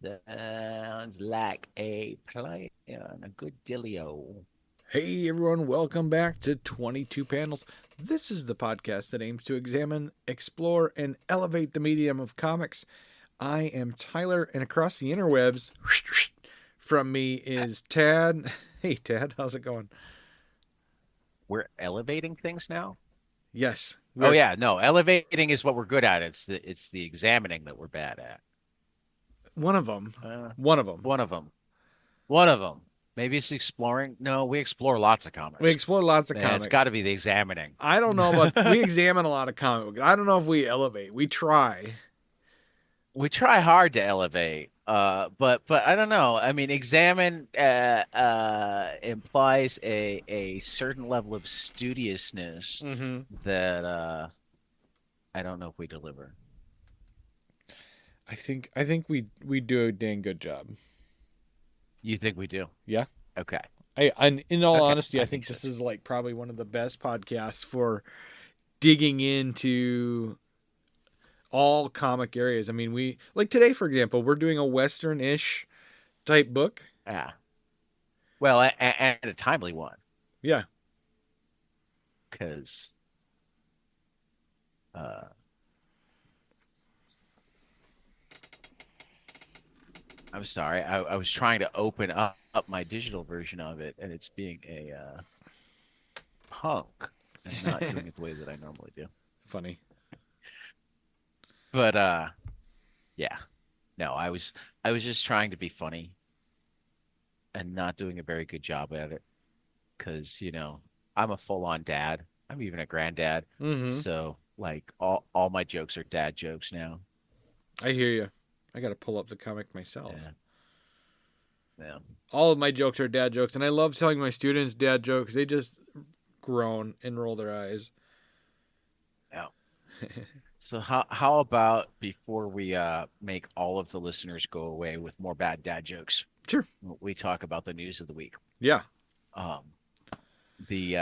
Sounds like a plan, a good dealio. Hey everyone, welcome back to 22 Panels. This is the podcast that aims to examine, explore, and elevate the medium of comics. I am Tyler, and across the interwebs from me is Tad. Hey Tad, how's it going? We're elevating things now? Yes, Oh we're yeah, no, elevating is what we're good at. It's the examining that we're bad at. one of them. Uh, One of them. one of them. One of them. Maybe it's exploring. No, we explore lots of We comics. explore lots of Yeah, it's comics. got to be the examining. I don't know about. We examine a lot of comic books. I don't know if we elevate. We try. We try hard to elevate, but I don't know. I mean, examine implies a certain level of studiousness Mm-hmm. that I don't know if we deliver. I think we do a dang good job. You think we do? Yeah. Okay. And in all Okay. honesty, I I think think so this too. is like probably one of the best podcasts for digging into all comic areas. I mean, we like today, for example, we're doing a Western-ish type book. Yeah. Well, and a timely one Yeah. because uh, I'm sorry. I was trying to open up my digital version of it, and it's being a punk and not doing it the way that I normally do. Funny. But yeah. No, I was just trying to be funny and not doing a very good job at it because, I'm a full-on dad. I'm even a granddad. Mm-hmm. So like all my jokes are dad jokes now. I hear you. I got to pull up the comic myself. Yeah. Yeah. All of my jokes are dad jokes, and I love telling my students dad jokes. They just groan and roll their eyes. Yeah. So how about before we make all of the listeners go away with more bad dad jokes, Sure. we talk about the news of the week. Yeah. Um, the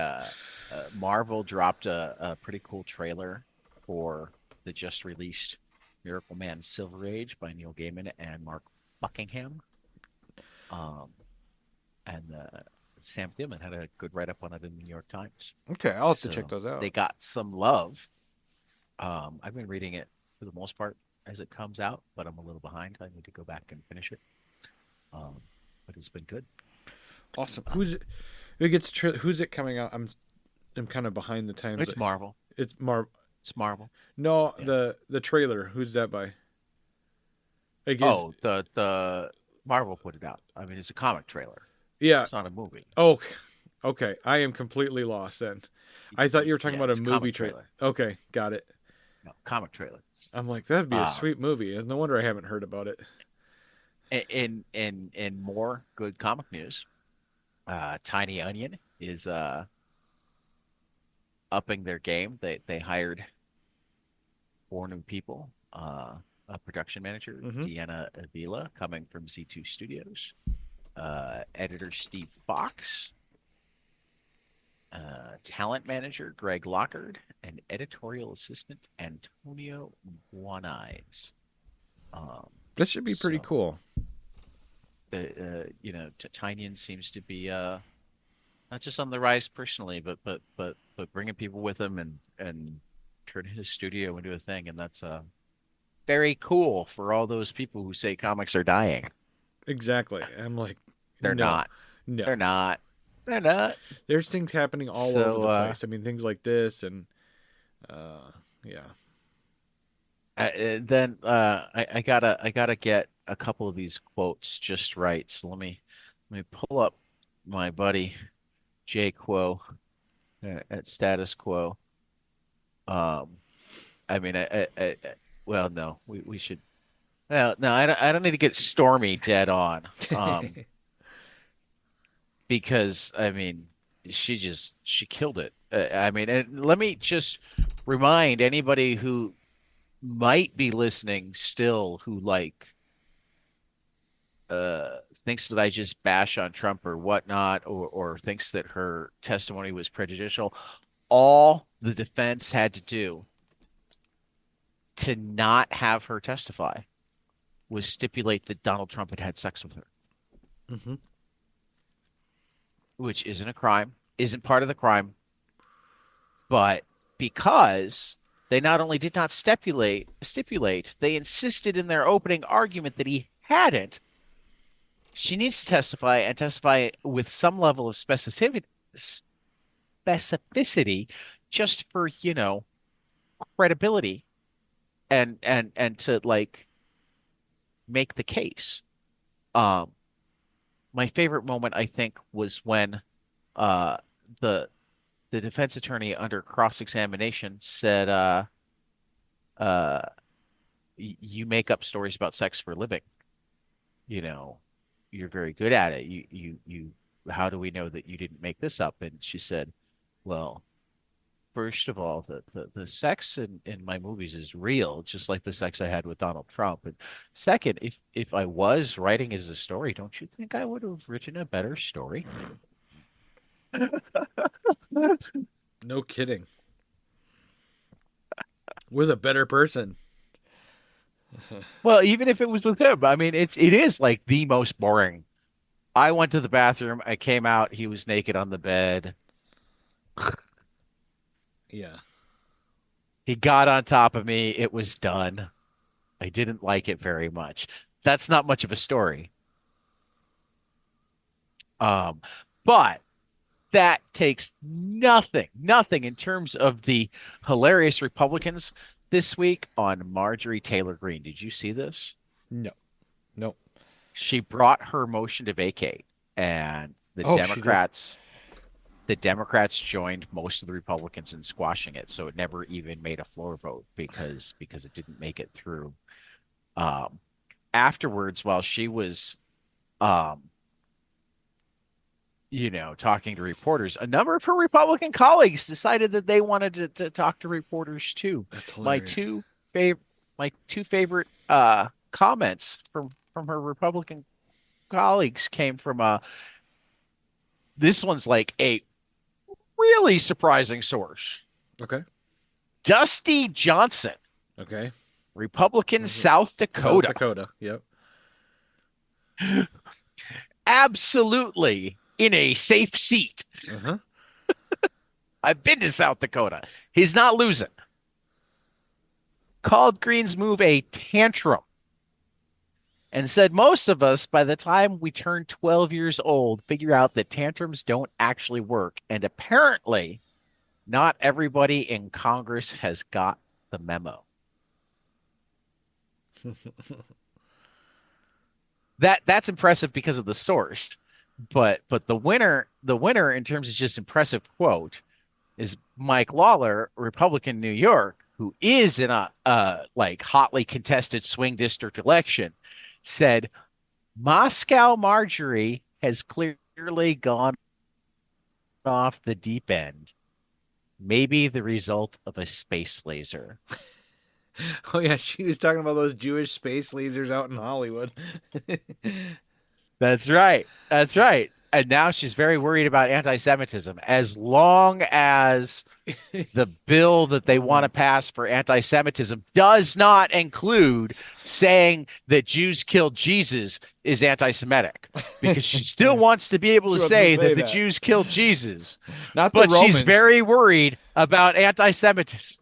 Marvel dropped a pretty cool trailer for the just released Miracle Man Silver Age by Neil Gaiman and Mark Buckingham. Um, and Sam Thielen had a good write up on it in the New York Times. Okay, I'll have to check So those they out. got some love. I've been reading it for the most part as it comes out, but I'm a little behind. I need to go back and finish it. Um, but it's been good. Awesome. Um, Who's it coming out? I'm kind of behind the times. it's Marvel. It's Mar. It's Marvel. No, Yeah. the trailer. Who's that by? Like is Oh, the Marvel put it out. I mean, it's a comic trailer. yeah. It's not a movie. Oh, okay. I am completely lost then. I thought you were talking Yeah, about a it's a movie comic trailer. trailer. Okay, got it. No, comic trailer. I'm like that'd be a Um, sweet movie. No wonder I haven't heard about it. in more good comic news, Tiny Onion is upping their game. They hired four new people. A production manager, Mm-hmm. Deanna Avila, coming from Z2 Studios. Editor Steve Fox. Talent manager Greg Lockard, and editorial assistant Antonio One Eyes. Um, That should be pretty so cool. Tinian seems to be not just on the rise personally, but bringing people with him and turning his studio into a thing, and that's very cool for all those people who say comics are dying. Exactly. I'm like, They're no, not. no. They're not. They're not. There's things happening all over So the place. I mean, things like this and yeah. then I gotta get a couple of these quotes just right. So let me pull up my buddy Jay Quo at Status Quo. Um, I mean, well, no, we should. Well, no, I don't need to get Stormy dead on. Because I mean, she killed it. I mean, and let me just remind anybody who might be listening still who thinks that I just bash on Trump or whatnot, or thinks that her testimony was prejudicial. All the defense had to do to not have her testify was stipulate that Donald Trump had had sex with her, Hmm. which isn't a crime, isn't part of the crime, but because they not only did not stipulate, they insisted in their opening argument that he hadn't. She needs to testify and testify with some level of specificity just for, credibility and to like make the case. Um, my favorite moment, I think, was when uh the the defense attorney under cross-examination said, uh, you make up stories about sex for a living. You know, you're very good at it. How do we know that you didn't make this up?" And she said, "Well, first of all, the sex in my movies is real, just like the sex I had with Donald Trump. And second, if I was writing as a story, don't you think I would have written a better story?" No kidding. With a better person. Well, even if it was with him, I mean, it is like the most boring. I went to the bathroom, I came out, he was naked on the bed. Yeah. He got on top of me, it was done. I didn't like it very much. That's not much of a story. Um, but that takes nothing in terms of the hilarious Republicans this week on Marjorie Taylor Greene. Did you see this? No. No. She brought her motion to vacate, and Oh, she did. the Democrats joined most of the Republicans in squashing it, so it never even made a floor vote because it didn't make it through. Um, Afterwards, while she was um, talking to reporters, a number of her Republican colleagues decided that they wanted to talk to reporters too. That's My hilarious. two favorite my two favorite comments from her Republican colleagues came from this one's like a really surprising source. Okay. Dusty Johnson, Okay. Republican, Mhm. South South Dakota. Dakota. Yep. Absolutely in a safe seat. Uh huh. I've been to South Dakota. He's not losing. Called Green's move a tantrum and said most of us, by the time we turn 12 years old, figure out that tantrums don't actually work. And apparently, not everybody in Congress has got the memo. That's impressive because of the source, but the winner in terms of just impressive quote is Mike Lawler, Republican New York, who is in a like hotly contested swing district election, said Moscow Marjorie has clearly gone off the deep end. Maybe the result of a space laser. Oh yeah, she was talking about those Jewish space lasers out in Hollywood. That's right. That's right. And now she's very worried about anti-Semitism. As long as the bill that they want to pass for anti-Semitism does not include saying that Jews killed Jesus is anti-Semitic, because she still wants to be able to She wants to say say that the that. Jews killed Jesus, Not the but she's Romans. very worried about anti-Semitism.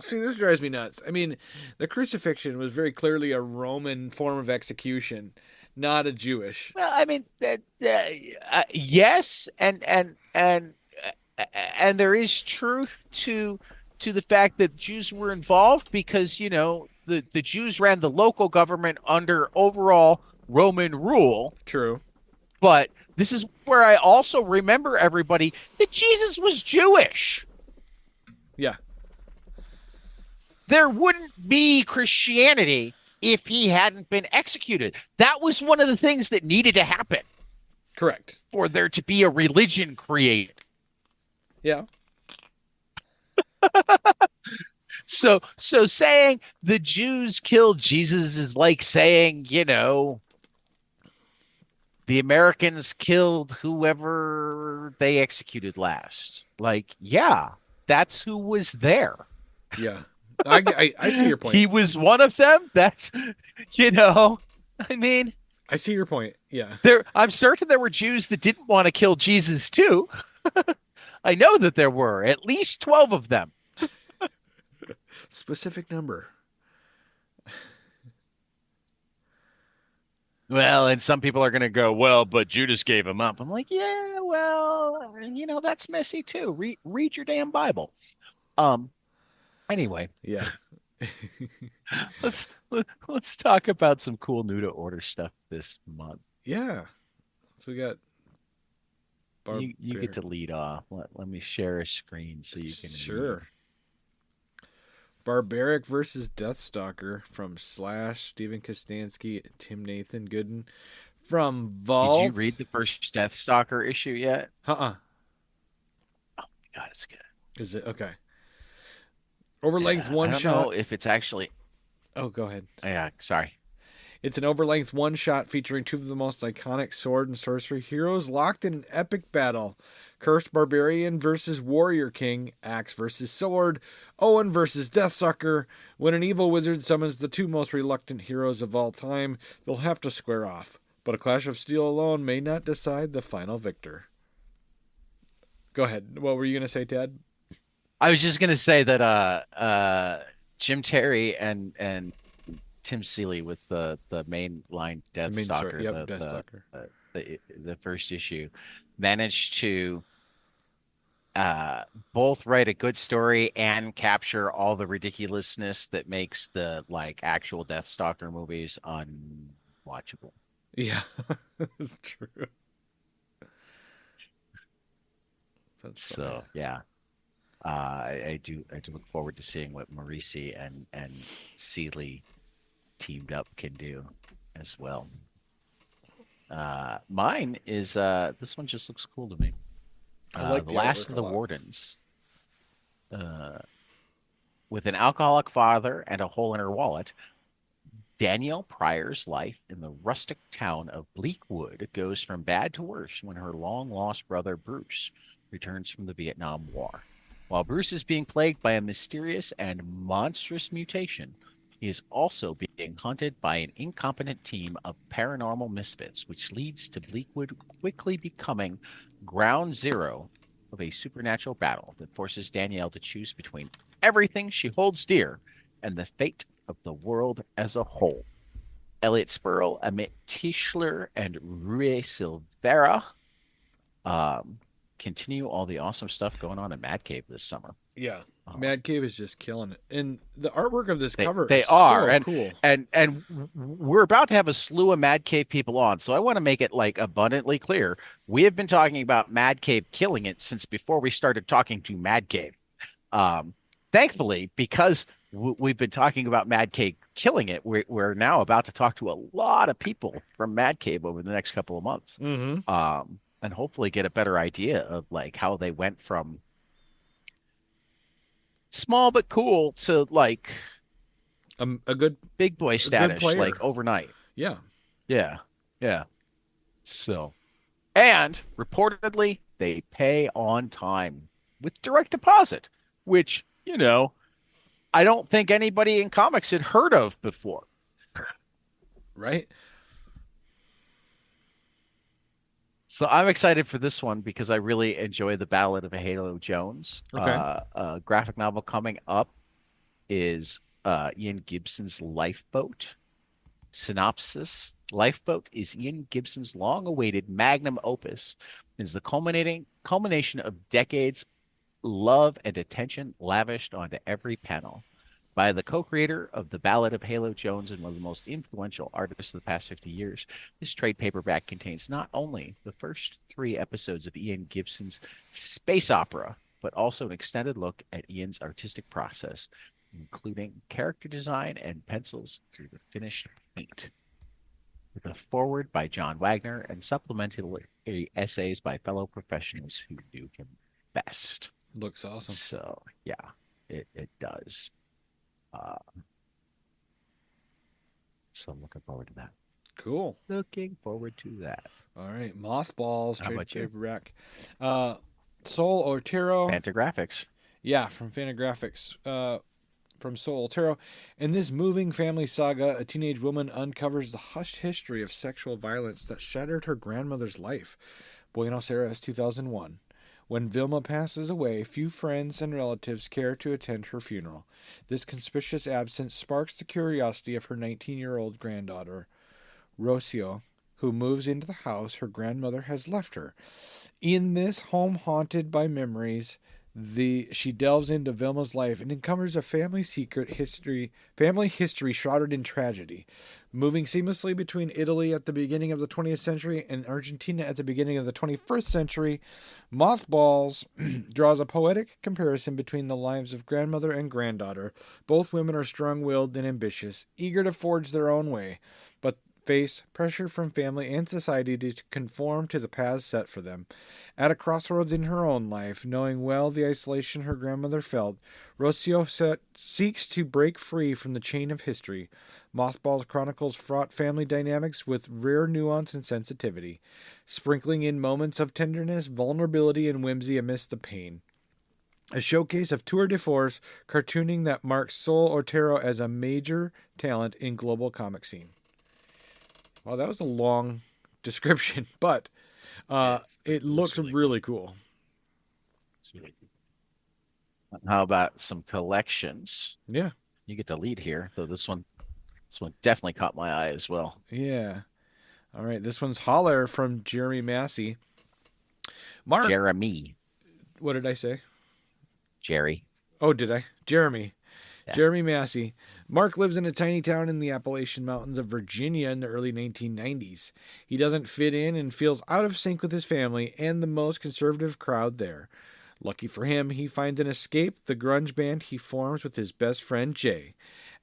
See, this drives me nuts. I mean, the crucifixion was very clearly a Roman form of execution, not a Jewish. Well, I mean, yes, and there is truth to the fact that Jews were involved, because the Jews ran the local government under overall Roman rule. True. But this is where I also remember everybody that Jesus was Jewish. Yeah. There wouldn't be Christianity if he hadn't been executed. That was one of the things that needed to happen Correct. for there to be a religion created. Yeah. So saying the Jews killed Jesus is like saying, the Americans killed whoever they executed last. Like, yeah, that's who was there. Yeah. I see your point. He was one of them. That's, you know, I mean, I see your point. Yeah. I'm certain there were Jews that didn't want to kill Jesus too. I know that there were at least 12 of them. Specific number. Well, and some people are going to go, well, but Judas gave him up. I'm like, yeah, well, that's messy too. Read your damn Bible. Um, anyway, Yeah. let's talk about some cool new to order stuff this month. Yeah. So we got You get Barbaric. to lead off. Let me share a screen so you can read. Sure. Barbaric versus Deathstalker from Slash, Stephen Kostansky, Tim Nathan Gooden. From Did you Vault. read the first Deathstalker issue yet? Uh-uh. Oh my God, it's good. Is it? Okay. Overlength Yeah, I one don't know shot. if it's actually. Oh, go ahead. Yeah, sorry. It's an overlength one shot featuring two of the most iconic sword and sorcery heroes locked in an epic battle. Cursed Barbarian versus Warrior King, Axe versus Sword, Owen versus Deathsucker. When an evil wizard summons the two most reluctant heroes of all time, they'll have to square off. But a clash of steel alone may not decide the final victor. Go ahead. What were you going to say, Ted? I was just gonna say that Jim Terry and Tim Seeley with the main line The main story. Deathstalker, Yep, Deathstalker. the first issue, managed to uh both write a good story and capture all the ridiculousness that makes the like actual Deathstalker movies unwatchable. Yeah, that's true. That's funny. So yeah. I do look forward to seeing what Morisi and Seeley teamed up can do as well. Mine is this one just looks cool to me. I like The the Last artwork of a the lot. Wardens. With an alcoholic father and a hole in her wallet, Danielle Pryor's life in the rustic town of Bleakwood goes from bad to worse when her long lost brother Bruce returns from the Vietnam War. While Bruce is being plagued by a mysterious and monstrous mutation, he is also being hunted by an incompetent team of paranormal misfits, which leads to Bleakwood quickly becoming ground zero of a supernatural battle that forces Danielle to choose between everything she holds dear and the fate of the world as a whole. Elliot Spurl, Amit Tischler, and Rue Silvera um, continue all the awesome stuff going on in Mad Cave this summer. Yeah, Uh, Mad Cave is just killing it, and the artwork of this they cover they is are, so cool. and we're about to have a slew of Mad Cave people on, so I want to make it like abundantly clear. We have been talking about Mad Cave killing it since before we started talking to Mad Cave. Um, Thankfully, because we've been talking about Mad Cave killing it, we're now about to talk to a lot of people from Mad Cave over the next couple of months, Mm-hmm. and hopefully get a better idea of like how they went from small but cool to like A good big boy a good status like player. overnight. Yeah. Yeah, yeah. So, and reportedly, they pay on time with direct deposit, which, I don't think anybody in comics had heard of before. Right. So I'm excited for this one because I really enjoy the Ballad of Halo Jones. Okay. A graphic novel coming up is Ian Gibson's Lifeboat. Synopsis: Lifeboat is Ian Gibson's long-awaited magnum opus. It is the culmination of decades love and attention lavished onto every panel by the co-creator of The Ballad of Halo Jones and one of the most influential artists of the past 50 years. This trade paperback contains not only the first 3 episodes of Ian Gibson's space opera, but also an extended look at Ian's artistic process, including character design and pencils through the finished paint. With a foreword by John Wagner and supplementary essays by fellow professionals who knew him best. Looks awesome. So, yeah, it does. Uh, so I'm looking forward to that. Cool. Looking forward to that. All right. Mothballs How trade about you? paperback. Soul Otero. Fantagraphics. Yeah, from Fantagraphics. from Sol Otero. In this moving family saga, a teenage woman uncovers the hushed history of sexual violence that shattered her grandmother's life. Buenos Aires, 2001. When Vilma passes away, few friends and relatives care to attend her funeral. This conspicuous absence sparks the curiosity of her 19-year-old granddaughter, Rocio, who moves into the house her grandmother has left her. In this home haunted by memories, she delves into Vilma's life and uncovers a family history shrouded in tragedy. Moving seamlessly between Italy at the beginning of the 20th century and Argentina at the beginning of the 21st century, Mothballs draws a poetic comparison between the lives of grandmother and granddaughter. Both women are strong-willed and ambitious, eager to forge their own way, but face pressure from family and society to conform to the paths set for them. At a crossroads in her own life, knowing well the isolation her grandmother felt, Rocio seeks to break free from the chain of history. Mothballs chronicles fraught family dynamics with rare nuance and sensitivity, sprinkling in moments of tenderness, vulnerability, and whimsy amidst the pain. A showcase of tour de force cartooning that marks Sol Otero as a major talent in global comic scene. Well, that was a long description, but it looks really cool. It's really cool. How about some collections? Yeah. You get to lead here, though this one definitely caught my eye as well. Yeah. All right. This one's Holler from Jeremy Massey. Mark. Jeremy. What did I say? Jerry. Oh, did I? Jeremy. Yeah. Jeremy Massey. Mark lives in a tiny town in the Appalachian Mountains of Virginia in the early 1990s. He doesn't fit in and feels out of sync with his family and the most conservative crowd there. Lucky for him, he finds an escape, the grunge band he forms with his best friend Jay.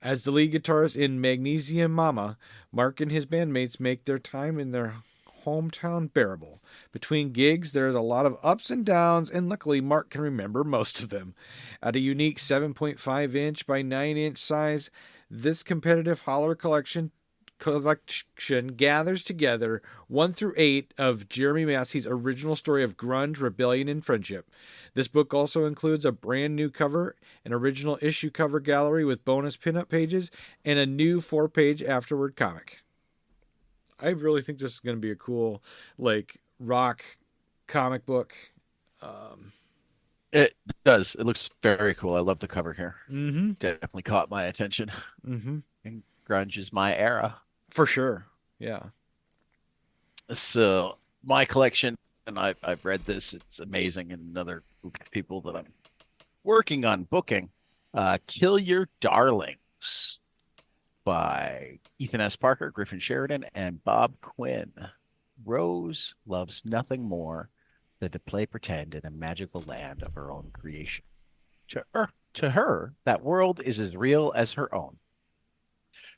As the lead guitarist in Magnesium Mama, Mark and his bandmates make their time in their hometown bearable. Between gigs, there's a lot of ups and downs, and luckily Mark can remember most of them. At a unique 7.5-inch by 9-inch size, this competitive Holler collection gathers together 1 through 8 of Jeremy Massey's original story of grunge, rebellion, and friendship. This book also includes a brand new cover, an original issue cover gallery with bonus pinup pages, and a new 4-page afterward comic. I really think this is going to be a cool, rock comic book. It does. It looks very cool. I love the cover here. Mm-hmm. Definitely caught my attention. Mm-hmm. And grunge is my era. For sure. Yeah. So my collection, and I've read this. It's amazing. And another group of people that I'm working on booking, Kill Your Darlings by Ethan S. Parker, Griffin Sheridan, and Bob Quinn. Rose loves nothing more than to play pretend in a magical land of her own creation. To her, that world is as real as her own.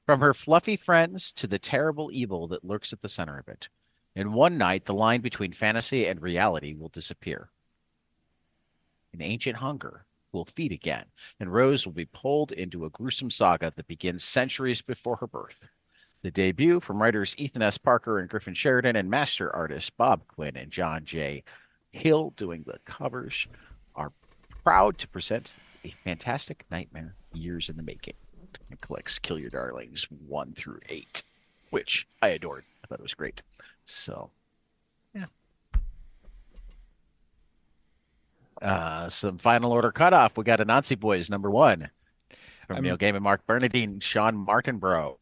From her fluffy friends to the terrible evil that lurks at the center of it. In one night, the line between fantasy and reality will disappear. An ancient hunger will feed again, and Rose will be pulled into a gruesome saga that begins centuries before her birth. The debut from writers Ethan S. Parker and Griffin Sheridan and master artists Bob Quinn and John J. Hill doing the covers are proud to present a fantastic nightmare years in the making. It collects Kill Your Darlings 1 through 8, which I adored. I thought it was great. So, yeah. Some final order cutoff. We got Anansi Boys #1 from Neil Gaiman, Mark Bernardine, Sean Martinborough.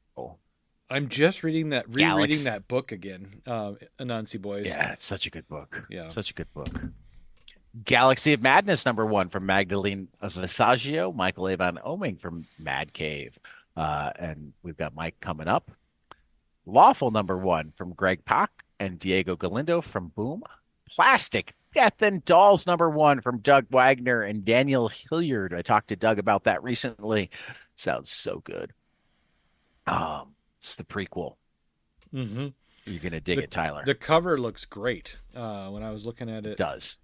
I'm just reading rereading that book again, Anansi Boys. Yeah, it's such a good book. Yeah, such a good book. Galaxy of Madness #1 from Magdalene Visaggio, Michael Avon Oming from Mad Cave, and we've got Mike coming up. Lawful #1 from Greg Pak and Diego Galindo from Boom. Plastic Death and Dolls #1 from Doug Wagner and Daniel Hilliard. I talked to Doug about that recently. Sounds so good. It's the prequel. Mm-hmm. You're gonna dig it, Tyler. The cover looks great. When I was looking at it, it does.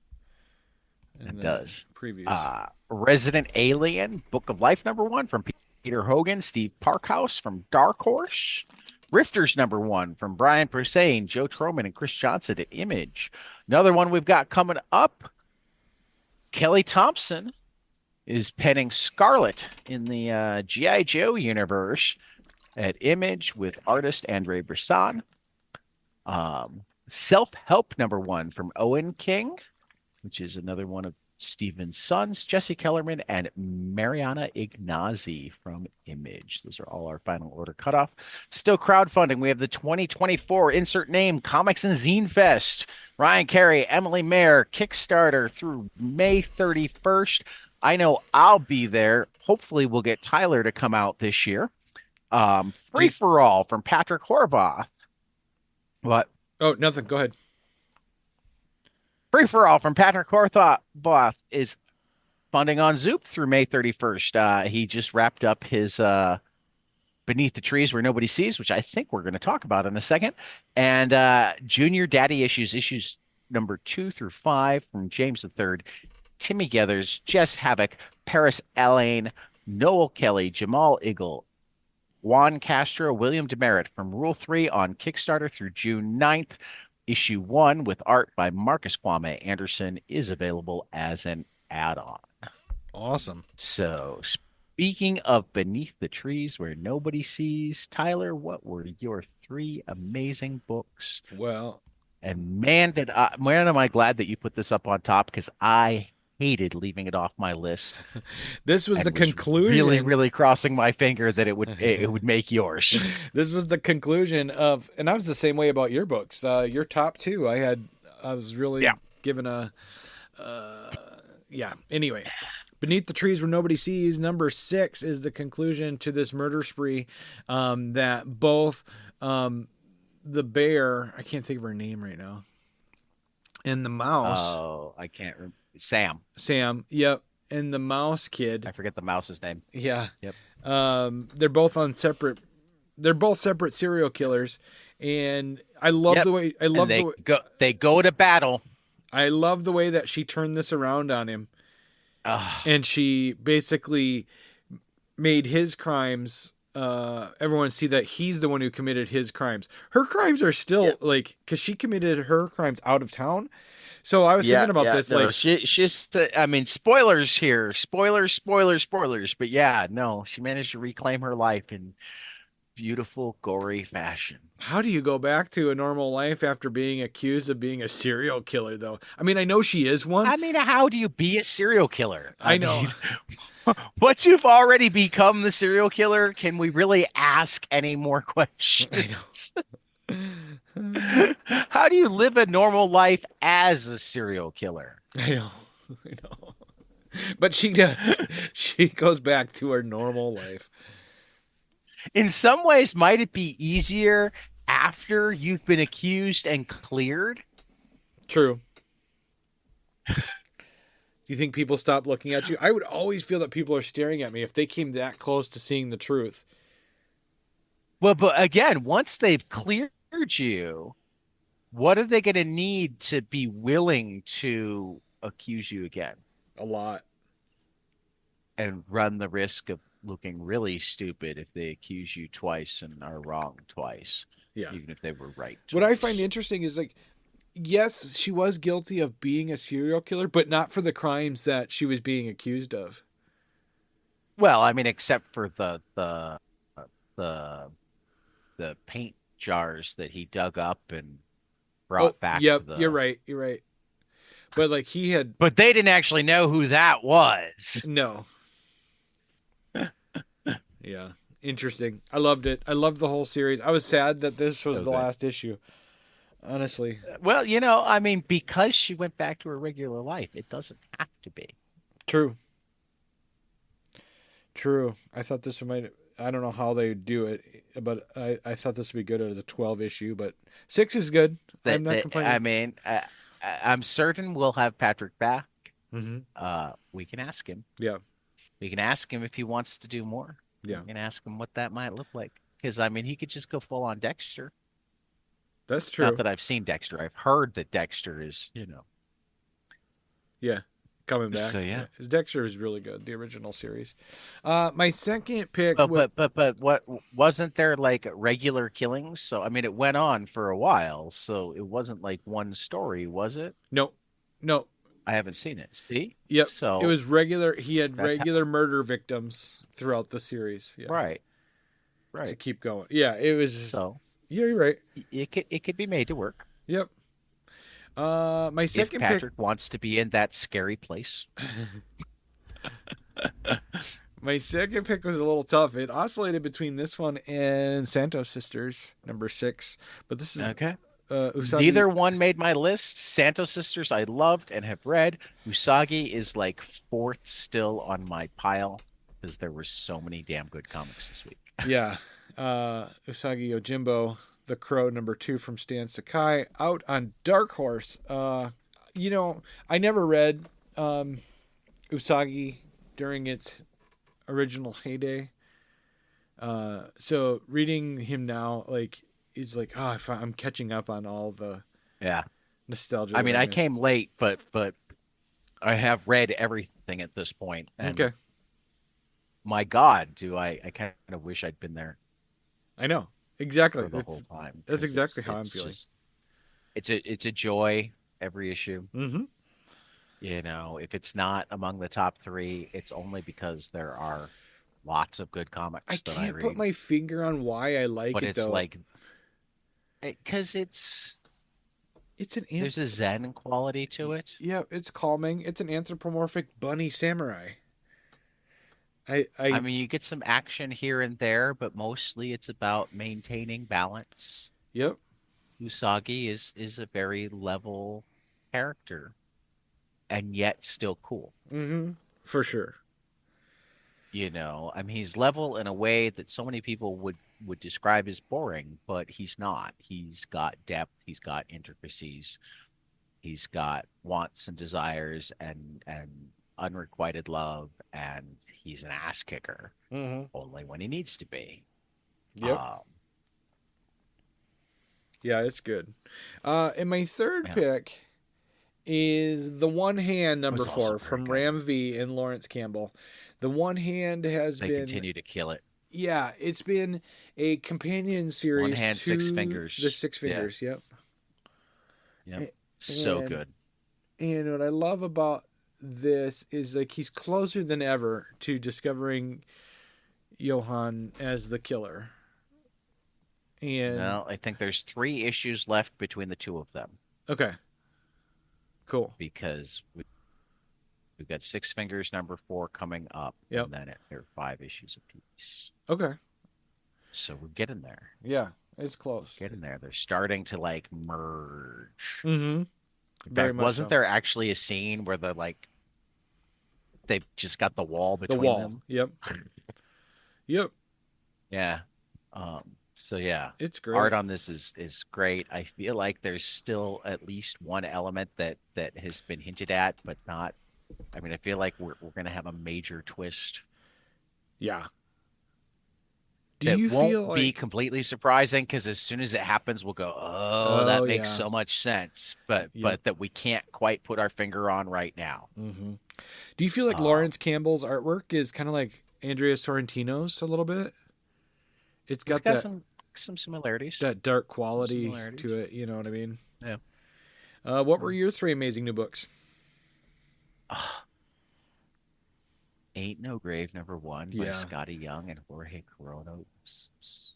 It does. Previews. Resident Alien Book of Life #1 from Peter Hogan, Steve Parkhouse from Dark Horse. Rifters #1 from Brian Posehn, Joe Troman, and Chris Johnson at Image. Another one we've got coming up, Kelly Thompson is penning Scarlet in the G.I. Joe universe at Image with artist Andre Brisson. Self-Help #1 from Owen King, which is another one of Stephen's sons, Jesse Kellerman and Mariana Ignazi from Image. Those are all our final order cutoff. Still crowdfunding. We have the 2024 insert name Comics and Zine Fest. Ryan Carey, Emily Mayer, Kickstarter through May 31st. I know I'll be there. Hopefully, we'll get Tyler to come out this year. Free for All from Patrick Horvath. What? Oh, nothing. Go ahead. Free for All from Patrick Horvath is funding on Zoop through May 31st. He just wrapped up his Beneath the Trees Where Nobody Sees, which I think we're going to talk about in a second. And Junior Daddy issues number 2 through 5 from James III, Timmy Gethers, Jess Havoc, Paris Allain, Noel Kelly, Jamal Eagle, Juan Castro, William Demerit from Rule 3 on Kickstarter through June 9th. Issue 1 with art by Marcus Kwame Anderson is available as an add-on. Awesome. So, speaking of Beneath the Trees Where Nobody Sees, Tyler, what were your 3 amazing books? Well, and man, am I glad that you put this up on top, because I hated leaving it off my list. This was the conclusion. Really, really crossing my finger that it would make yours. This was the conclusion of, and I was the same way about your books. Your top 2, I was really given a, Anyway, Beneath the Trees Where Nobody Sees, number 6 is the conclusion to this murder spree that both the bear, I can't think of her name right now, and the mouse. Oh, I can't remember. Sam, yep. And the mouse kid. I forget the mouse's name. Yeah. Yep. They're both separate serial killers. And I love the way they go to battle. I love the way that she turned this around on him. And she basically made his crimes everyone see that he's the one who committed his crimes. Her crimes are still because she committed her crimes out of town. So I was thinking about this. No, she's. I mean, spoilers here. Spoilers. But yeah, no, she managed to reclaim her life in beautiful, gory fashion. How do you go back to a normal life after being accused of being a serial killer, though? I mean, I know she is one. I mean, how do you be a serial killer? I know. Once you've already become the serial killer, can we really ask any more questions? I know. How do you live a normal life as a serial killer? I know. But she does. She goes back to her normal life. In some ways, might it be easier after you've been accused and cleared? True. Do you think people stop looking at you? I would always feel that people are staring at me if they came that close to seeing the truth. Well, but again, once they've cleared you, what are they going to need to be willing to accuse you again? A lot. And run the risk of looking really stupid if they accuse you twice and are wrong twice. Yeah. Even if they were right twice. What I find interesting is, like, yes, she was guilty of being a serial killer, but not for the crimes that she was being accused of. Well, I mean, except for the paint jars that he dug up and brought back. Yep, you're right. But like but they didn't actually know who that was. No. Yeah, interesting. I loved it. I loved the whole series. I was sad that this was the last issue. Honestly. Well, I mean, because she went back to her regular life, it doesn't have to be. True. I thought this might. I don't know how they do it, but I thought this would be good as a 12 issue, but 6 is good. I'm not complaining. I mean, I'm certain we'll have Patrick back. Mm-hmm. We can ask him. Yeah. We can ask him if he wants to do more. Yeah. We can ask him what that might look like. Because, I mean, he could just go full on Dexter. That's true. Not that I've seen Dexter. I've heard that Dexter is, Yeah. Coming back. So, yeah. Dexter is really good, the original series. My second pick. But what wasn't there like regular killings? So, I mean, it went on for a while. So it wasn't like one story, was it? No. I haven't seen it. See? Yep. It So was regular. He had that's how, regular murder victims throughout the series. Yeah. right, To right. keep going. Yeah. It was just, So yeah, you're right. it could be made to work Yep. My if second pick. Patrick wants to be in that scary place. My second pick was a little tough. It oscillated between this one and Santos Sisters, number 6. But this is Okay. Usagi. Neither one made my list. Santo Sisters I loved and have read. Usagi is like fourth still on my pile because there were so many damn good comics this week. Yeah. Usagi Yojimbo, The Crow, number 2 from Stan Sakai, out on Dark Horse. I never read Usagi during its original heyday. So reading him now, like, it's like, I'm catching up on all the Yeah. nostalgia I that mean, I I missed. came late, but I have read everything at this point, and Okay, my God, do I kind of wish I'd been there I know exactly. for the whole time That's because exactly how I'm it's feeling. just it's a joy every issue. Mm-hmm. If it's not among the top three, it's only because there are lots of good I comics that I can't put read. my finger on why I like But it it's though. like because It's an there's a Zen quality to it. yeah, it's calming. It's an anthropomorphic bunny samurai. I I I mean, you get some action here and there, but mostly it's about maintaining balance. Yep. Usagi is a very level character and yet still cool. Mm-hmm. For sure. I mean, he's level in a way that so many people would describe as boring, but he's not. He's got depth, he's got intricacies, he's got wants and desires and unrequited love, and he's an ass kicker Mm-hmm. only when he needs to be. Yep. Um, Yeah, it's good. And my third yeah, pick is The One Hand, it number was also 4 very from good. Ram V and Lawrence Campbell. The One Hand has They been, continue to kill it. yeah, it's been a companion One series hand, six to the fingers. Six Yeah, Fingers. Yep. yep. So And good. and what I love about this is like he's closer than ever to discovering Johann as the killer. And Well, I think there's three issues left between the two of them okay, cool. because we've got Six Fingers number four coming up, Yep. and then there are 5 issues apiece. Okay. So we're getting there. Yeah, it's close. Getting there. They're starting to like merge. Mm-hmm. In Very fact, much wasn't so. there actually a scene where they've just got the wall The between wall. them? Yep. Yep. Yeah. So yeah, It's art great. on this is great. I feel like there's still at least one element that has been hinted at, but not. I mean, I feel like we're gonna have a major twist Yeah. Do that you feel won't be like? completely surprising because as soon as it happens, we'll go, "Oh, Oh that makes yeah. so much sense," but Yep. but that we can't quite put our finger on right now. Mm-hmm. Do you feel like Um, Lawrence Campbell's artwork is kind of like Andrea Sorrentino's a little bit? It's it's got got that some similarities. that dark Some quality similarities. to it. You know what I mean? Yeah. What were your 3 amazing new books? Ain't No Grave number one by Yeah. Scotty Young and Jorge Coronos.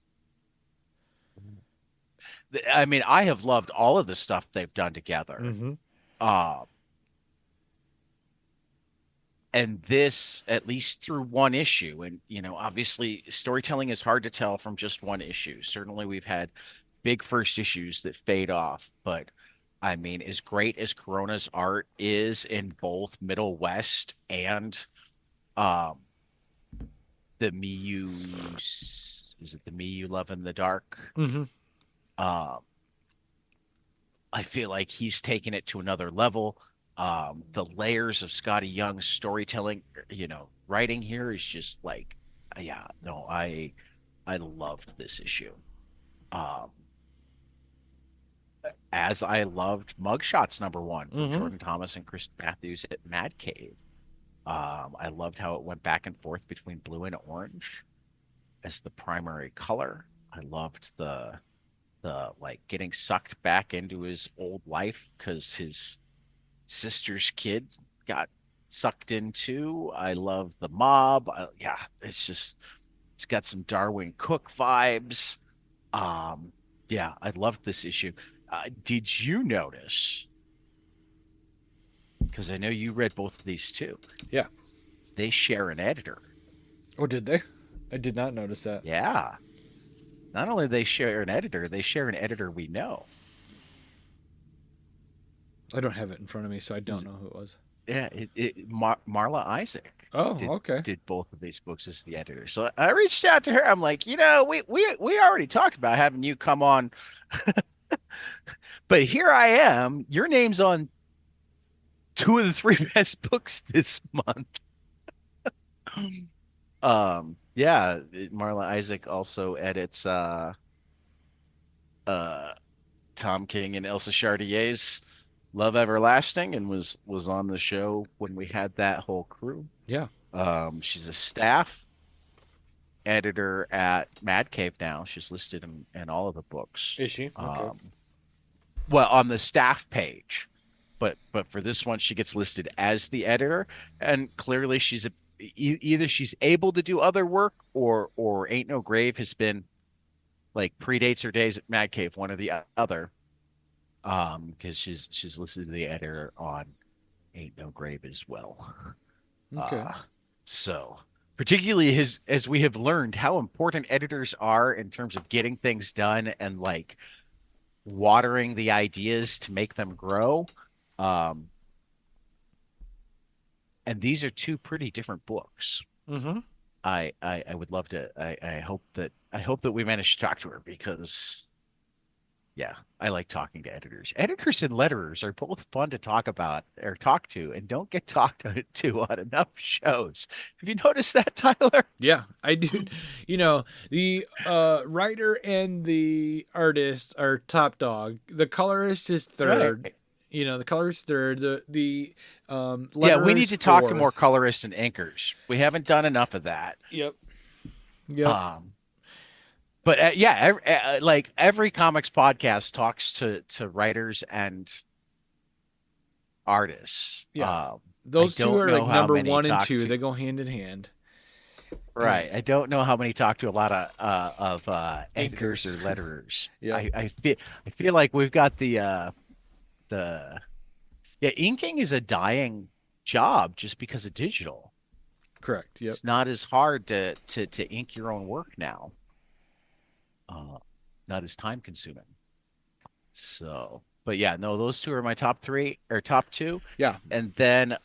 I mean, I have loved all of the stuff they've done together. Mm-hmm. Uh, and this, at least through one issue, and obviously storytelling is hard to tell from just one issue. Certainly, we've had big first issues that fade off, but I mean, as great as Corona's art is in both Middle West and um, the Miyu, is it the Miyu Love in the Dark? Mm-hmm. Um, I feel like he's taken it to another level. The layers of Scotty Young's storytelling, writing here is just like, yeah, no, I loved this issue. Um, as I loved Mugshots number one from Mm-hmm. Jordan Thomas and Chris Matthews at Mad Cave. I loved how it went back and forth between blue and orange as the primary color. I loved the like getting sucked back into his old life because Sister's Kid got sucked into. I love The Mob. Yeah, it's got some Darwin Cook vibes. Um, yeah, I loved this issue. Did you notice? Because I know you read both of these too. Yeah. They share an editor. Oh, did they? I did not notice that. Yeah. Not only they share an editor, they share an editor we know. I don't have it in front of me, so I don't Who's- know who it was. Yeah, Marla Isaac Oh, did okay. did both of these books as the editor. So I reached out to her. I'm like, we already talked about having you come on, but here I am. Your name's on two of the three best books this month. Yeah, Marla Isaac also edits uh Tom King and Elsa Chartier's Love Everlasting and was on the show when we had that whole crew. Yeah. She's a staff editor at Mad Cave now. She's listed in all of the books. Is she? Okay. Well, on the staff page, but for this one, she gets listed as the editor, and clearly either she's able to do other work, or Ain't No Grave has been like predates her days at Mad Cave, one or the other. Because she's listed as the editor on Ain't No Grave as well. Okay. Uh, so particularly as we have learned how important editors are in terms of getting things done and like watering the ideas to make them grow. Um, and these are two pretty different books. Mm-hmm. I would love to. I hope that we manage to talk to her because yeah, I like talking to editors. Editors and letterers are both fun to talk about or talk to, and don't get talked to on enough shows. Have you noticed that, Tyler? Yeah, I do. The writer and the artist are top dog. The colorist is third. Right. The colorist third. The Yeah, we need letterer's to talk to more fourth. colorists and inkers. We haven't done enough of that. Yep. Yep. Um, but yeah, like every comics podcast talks to writers and artists. Yeah. I Those two don't are know like how number many one and talk two. to. They go hand in hand. And Right. I don't know how many talk to a lot of editors inkers. or letterers. Yeah. I feel like we've got the yeah, inking is a dying job just because of digital. Correct. Yep. It's not as hard to ink your own work now. Uh, not as time consuming. So, but yeah, no, those two are my top three or top two. Yeah. And then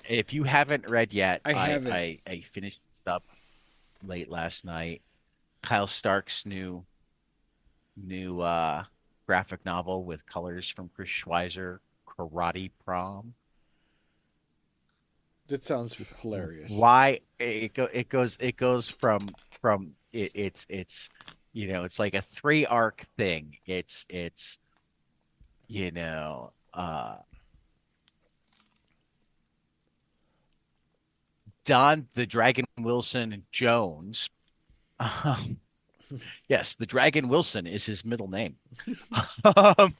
if you haven't read yet, I haven't. I finished this up late last night. Kyle Stark's new graphic novel with colors from Chris Schweizer, Karate Prom. That sounds hilarious. Why it goes from it's it's like a three arc thing. It's you know Don the Dragon Wilson Jones. Yes, the Dragon Wilson is his middle name. Um,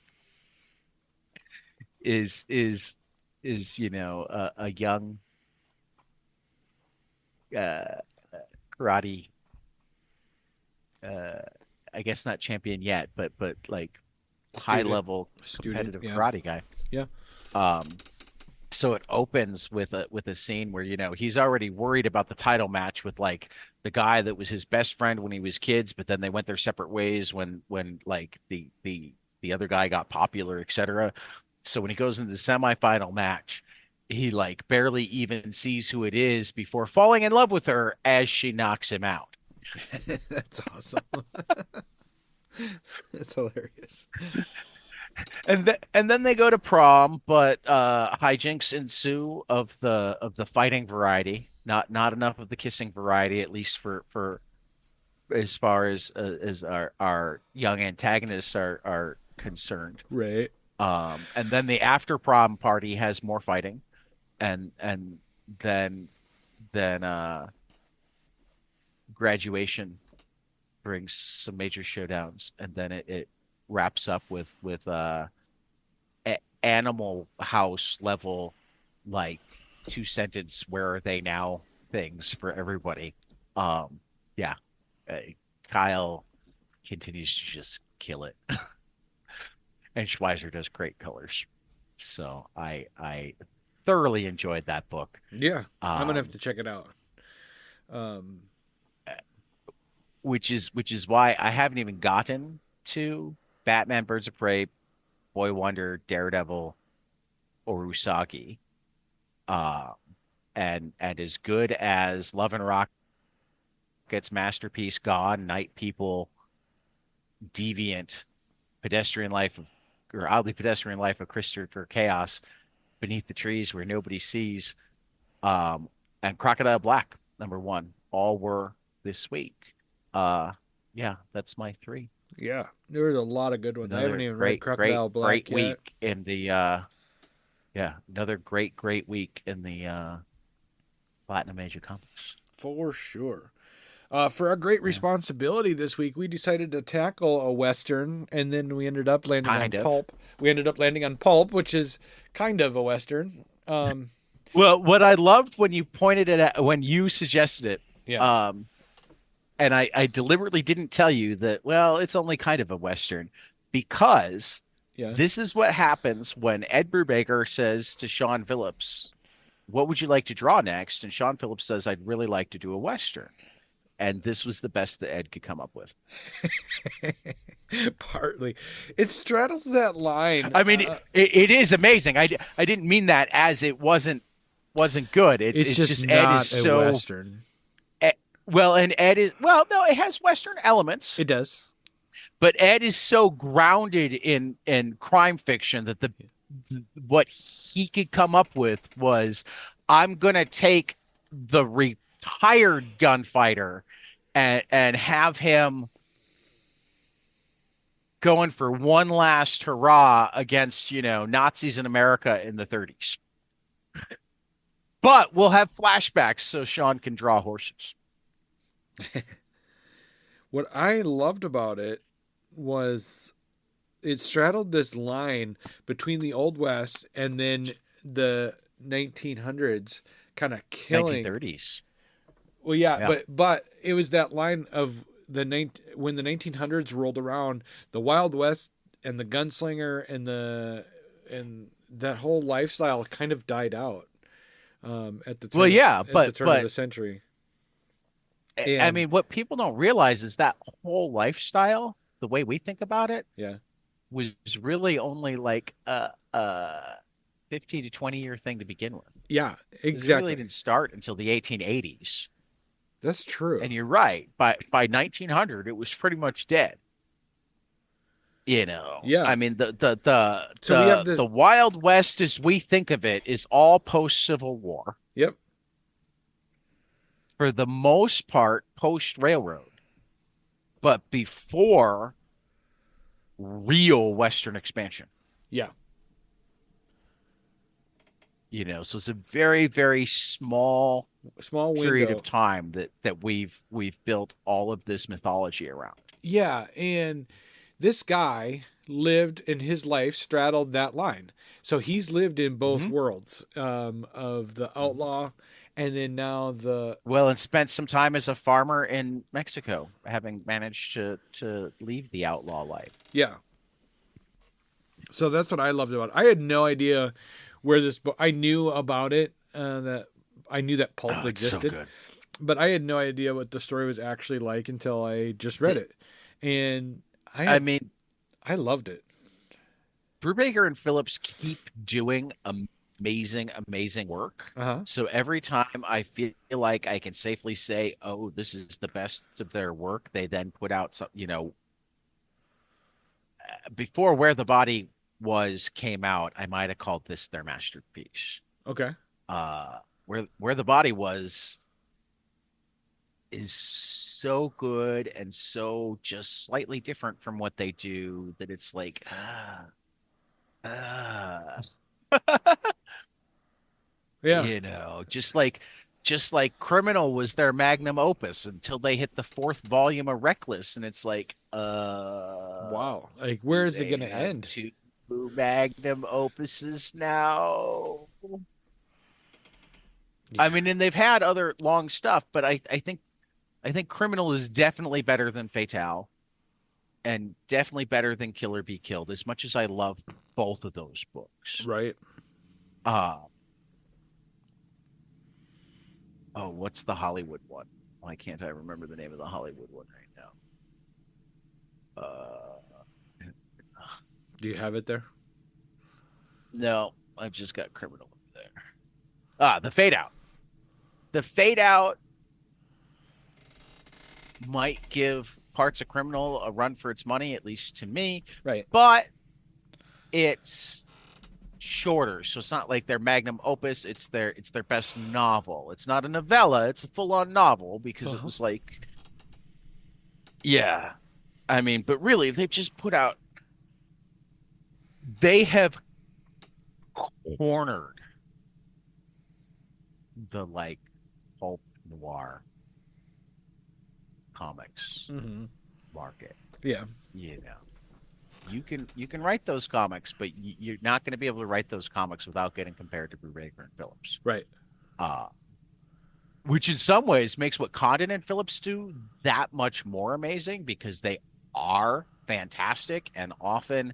is a young uh, karate uh, I guess not champion yet, but like high Student. level Student. competitive Yeah. karate guy. Yeah. Um, so it opens with a scene where he's already worried about the title match with like the guy that was his best friend when he was kids, but then they went their separate ways when like the other guy got popular, etc. So when he goes into the semifinal match, he like barely even sees who it is before falling in love with her as she knocks him out. That's awesome. That's hilarious. And then they go to prom, but hijinks ensue of the fighting variety. Not enough of the kissing variety, at least for as far as our young antagonists are concerned. Right. And then the after prom party has more fighting, and then graduation brings some major showdowns, and then it wraps up with Animal House level, like 2 sentence where are they now things for everybody. Yeah, uh, Kyle continues to just kill it, and Schweizer does great colors. So I thoroughly enjoyed that book. Yeah, I'm gonna have Um, to check it out. Um, which is why I haven't even gotten to Batman, Birds of Prey, Boy Wonder, Daredevil, or Usagi. Uh, and as good as Love and Rocket's masterpiece, Gone, Night People, Deviant, Pedestrian Life of or Oddly Pedestrian Life of Christopher Chaos, Beneath the Trees Where Nobody Sees, um, and Crocodile Black, #1, all were this week. Uh, yeah, that's my three. yeah, there was a lot of good ones. I haven't Another even read great, great, Crocodile great Black yet. week in the yeah, another great, great week in the Platinum Age of Comics. For sure. For our great Yeah, responsibility this week, we decided to tackle a Western, and then we ended up landing on kind of. Pulp. We ended up landing on Pulp, which is kind of a Western. Well, what I loved when you pointed it at, when you suggested it, Yeah. um, and I deliberately didn't tell you that, well, it's only kind of a Western because Yeah. this is what happens when Ed Brubaker says to Sean Phillips, what would you like to draw next? And Sean Phillips says, I'd really like to do a Western. And this was the best that Ed could come up with. Partly. It straddles that line. I mean, it is amazing. I didn't mean that as it wasn't good. It's It's it's just just Ed is not a so Western. eh, well, and Ed is well, no, it has Western elements, It does. but Ed is so grounded in crime fiction that the what he could come up with was, I'm gonna take the retired gunfighter and have him going for one last hurrah against, Nazis in America in the 30s. But we'll have flashbacks so Sean can draw horses. What I loved about it was it straddled this line between the Old West and then the 1900s, kind of killing. 1930s. Well, yeah, Yeah. but it was that line of when the 1900s rolled around, the Wild West and the gunslinger and that whole lifestyle kind of died out at the Well, turn yeah, at the but turn of but the century. I And mean, what people don't realize is that whole lifestyle, the way we think about it, yeah, was really only like a 15 to 20-year thing to begin with. yeah, Because it really exactly. didn't start until the 1880s. That's true. And you're right. By 1900, it was pretty much dead. Yeah. I mean, the So we have the this. the Wild West as we think of it is all post Civil War, Yep. for the most part, post Railroad, but before real Western expansion. Yeah. So it's a very, very small Small period of window. time that we've built all of this mythology around. Yeah, and this guy lived in his life straddled that line. So he's lived in both Hmm. worlds of the outlaw and then now the Well, and spent some time as a farmer in Mexico, having managed to leave the outlaw life. yeah. So that's what I loved about it. I had no idea where this book. I knew about it that I knew that Pulp Oh, it's so existed, good. but I had no idea what the story was actually like until I just read it, and I mean, I loved it. Brubaker and Phillips keep doing amazing, amazing work. Uh huh. So every time I feel like I can safely say, "Oh, this is the best of their work," they then put out some, before Where the Body Was came out, I might have called this their masterpiece. Okay. Where the Body Was is so good and so just slightly different from what they do that it's like, ah. Yeah. Just like Criminal was their magnum opus until they hit the fourth volume of Reckless, and it's like, Wow. Like, where do is it they going to have end? to? Boo magnum opuses now. I Yeah. mean, and they've had other long stuff, but I think Criminal is definitely better than Fatale and definitely better than Kill or Be Killed, as much as I love both of those books. Right. Uh oh, what's the Hollywood one? Why can't I remember the name of the Hollywood one right now? Do you have it there? No, I've just got Criminal there. The Fade Out. The Fade Out might give parts of Criminal a run for its money, at least to me, Right. but it's shorter, so it's not like their magnum opus. It's their best novel. It's not a novella. It's a full-on novel because it Uh-huh. was like, yeah. I mean, but really, they've just put out. They have cornered the like pulp noir comics Mm-hmm. market. Yeah. You know, you can write those comics, but you're not going to be able to write those comics without getting compared to Brubaker and Phillips. Right. Uh, which in some ways makes what Condon and Phillips do that much more amazing because they are fantastic and often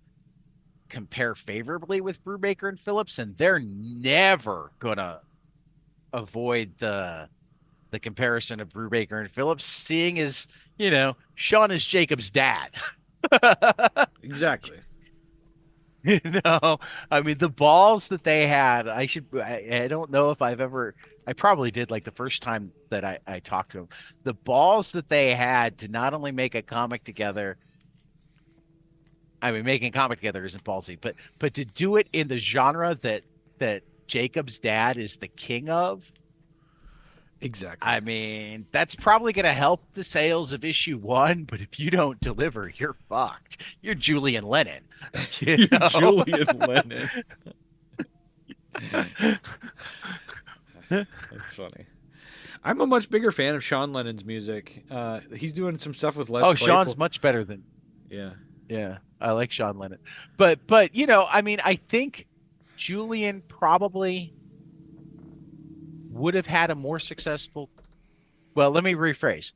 compare favorably with Brubaker and Phillips, and they're never gonna avoid the comparison of Brubaker and Phillips, seeing as Sean is Jacob's dad. Exactly. You know, I mean, the balls that they had, I don't know if I've ever, I probably did like the first time that I talked to them. The balls that they had to not only make a comic together, I mean, making a comic together isn't ballsy, but to do it in the genre that Jacob's dad is the king of, Exactly. I mean, that's probably going to help the sales of issue one, but if you don't deliver, you're fucked. You're Julian Lennon, you You're know? Julian Lennon. That's funny. I'm a much bigger fan of Sean Lennon's music. He's doing some stuff with Les Oh, Sean's Claypool. much better than Yeah. yeah. I like Sean Lennon, but I mean, I think Julian probably would have had a more successful. Well, let me rephrase.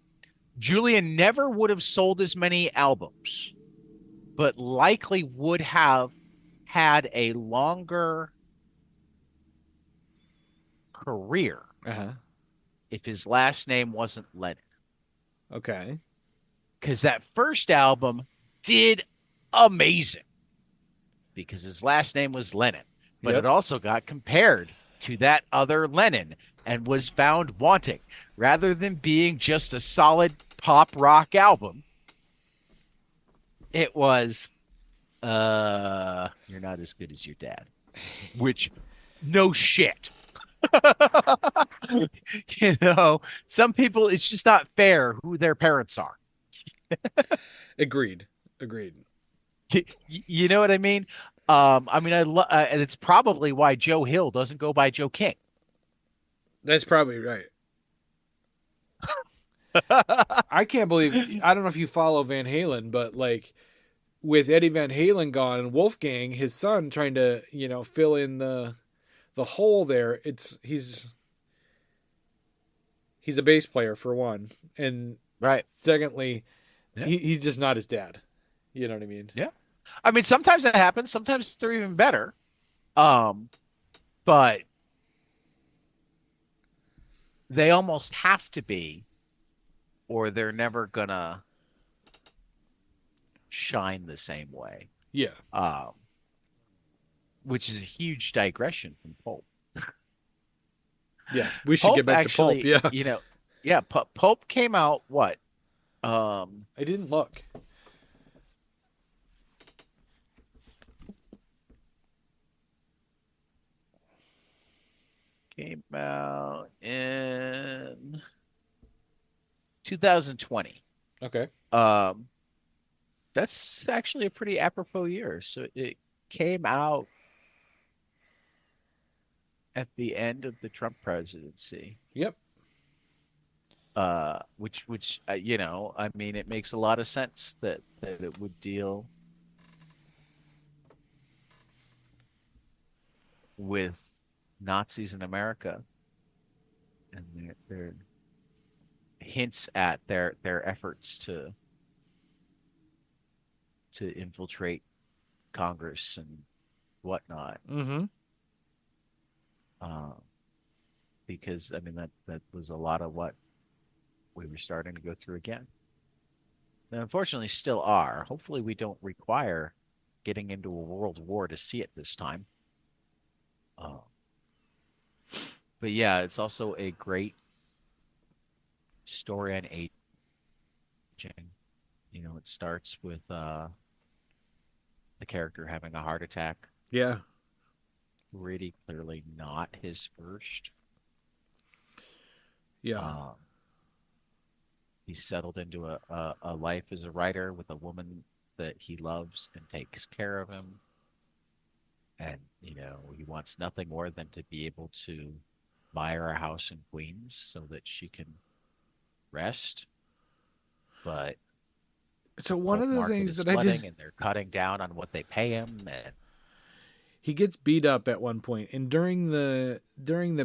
Julian never would have sold as many albums, but likely would have had a longer career Uh huh. if his last name wasn't Lennon. Okay. Because that first album did amazing because his last name was Lennon, but it Yep. also got compared to that other Lennon and was found wanting. Rather than being just a solid pop rock album, it was you're not as good as your dad, which no shit. Some people it's just not fair who their parents are. Agreed. Agreed. You know what I mean? I mean, and it's probably why Joe Hill doesn't go by Joe King. That's probably right. I can't believe. I don't know if you follow Van Halen, but like with Eddie Van Halen gone and Wolfgang, his son, trying to fill in the hole there. He's a bass player for one, and Right. secondly, Yeah. he's just not his dad. You know what I mean? Yeah. I mean, sometimes that happens. Sometimes they're even better. Um, but they almost have to be, or they're never gonna shine the same way. Yeah. Um, which is a huge digression from Pulp. Yeah. We should get Pulp back to Pulp. actually, Yeah. yeah, Pulp came out what? I didn't look. Came out in 2020. Okay. Um, that's actually a pretty apropos year. So it came out at the end of the Trump presidency. Yep. Which I mean, it makes a lot of sense that it would deal with Nazis in America, and their hints at their efforts to infiltrate Congress and whatnot. Mm-hmm. Uh, because I mean that was a lot of what we were starting to go through again. And unfortunately, still are. Hopefully, we don't require getting into a world war to see it this time. Uh, but yeah, it's also a great story on aging. It starts with the character having a heart attack. Yeah. Pretty clearly not his first. Yeah. Um, he's settled into a life as a writer with a woman that he loves and takes care of him. And, he wants nothing more than to be able to buy her a house in Queens so that she can rest. But So the one Pulp of the market things is that I did, flooding and they're cutting down on what they pay him. And he gets beat up at one point, and during the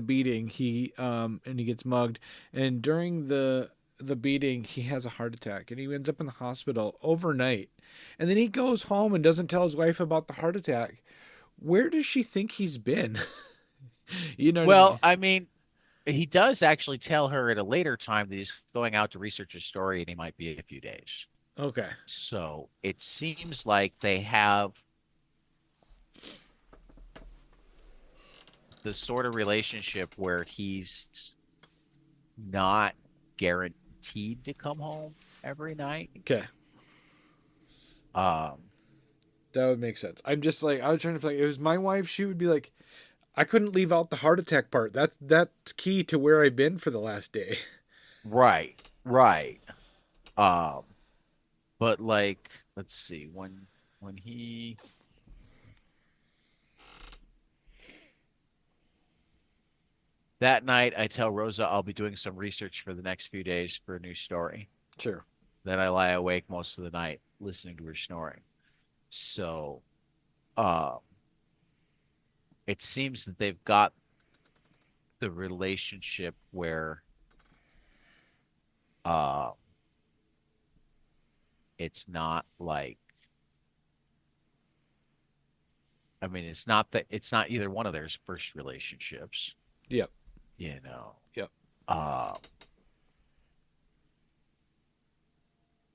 beating, he gets mugged, and during the beating, he has a heart attack, and he ends up in the hospital overnight, and then he goes home and doesn't tell his wife about the heart attack. Where does she think he's been? You know what I well, mean? I mean, he does actually tell her at a later time that he's going out to research his story and he might be a few days. Okay. So it seems like they have the sort of relationship where he's not guaranteed to come home every night. Okay. Um, That would make sense. I'm just like, I was trying to think. If it was my wife, she would be like, I couldn't leave out the heart attack part. That's key to where I've been for the last day. right, right. Um, but like, let's see, when he that night, I tell Rosa I'll be doing some research for the next few days for a new story. Sure. Then I lie awake most of the night listening to her snoring. So, uh, it seems that they've got the relationship where uh it's not like I mean it's not either one of their first relationships, Yep. you know. Yep. Uh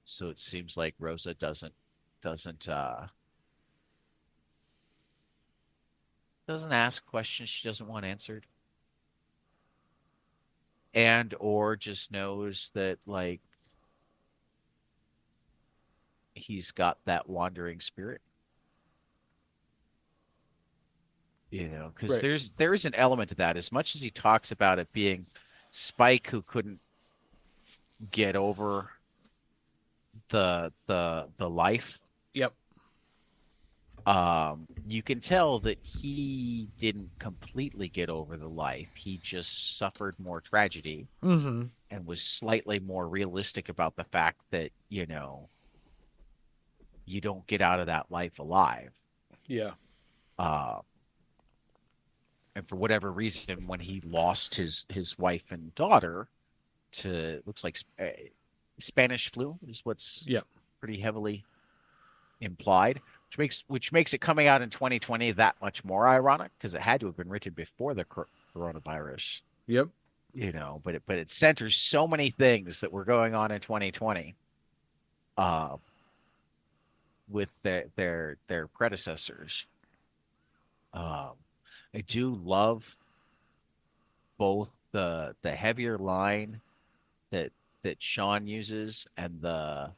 so it seems like Rosa doesn't doesn't ask questions she doesn't want answered and or just knows that like he's got that wandering spirit, because Right. there is an element to that as much as he talks about it being Spike who couldn't get over the life. Yep. You can tell that he didn't completely get over the life. He just suffered more tragedy Mm-hmm. and was slightly more realistic about the fact that, you don't get out of that life alive. Yeah. Uh, and for whatever reason, when he lost his wife and daughter to looks like Spanish flu is what's Yep. pretty heavily implied, which makes it coming out in 2020 that much more ironic because it had to have been written before the coronavirus, Yep. but it centers so many things that were going on in 2020 uh, with their predecessors. Um, I do love both the heavier line that that Sean uses and the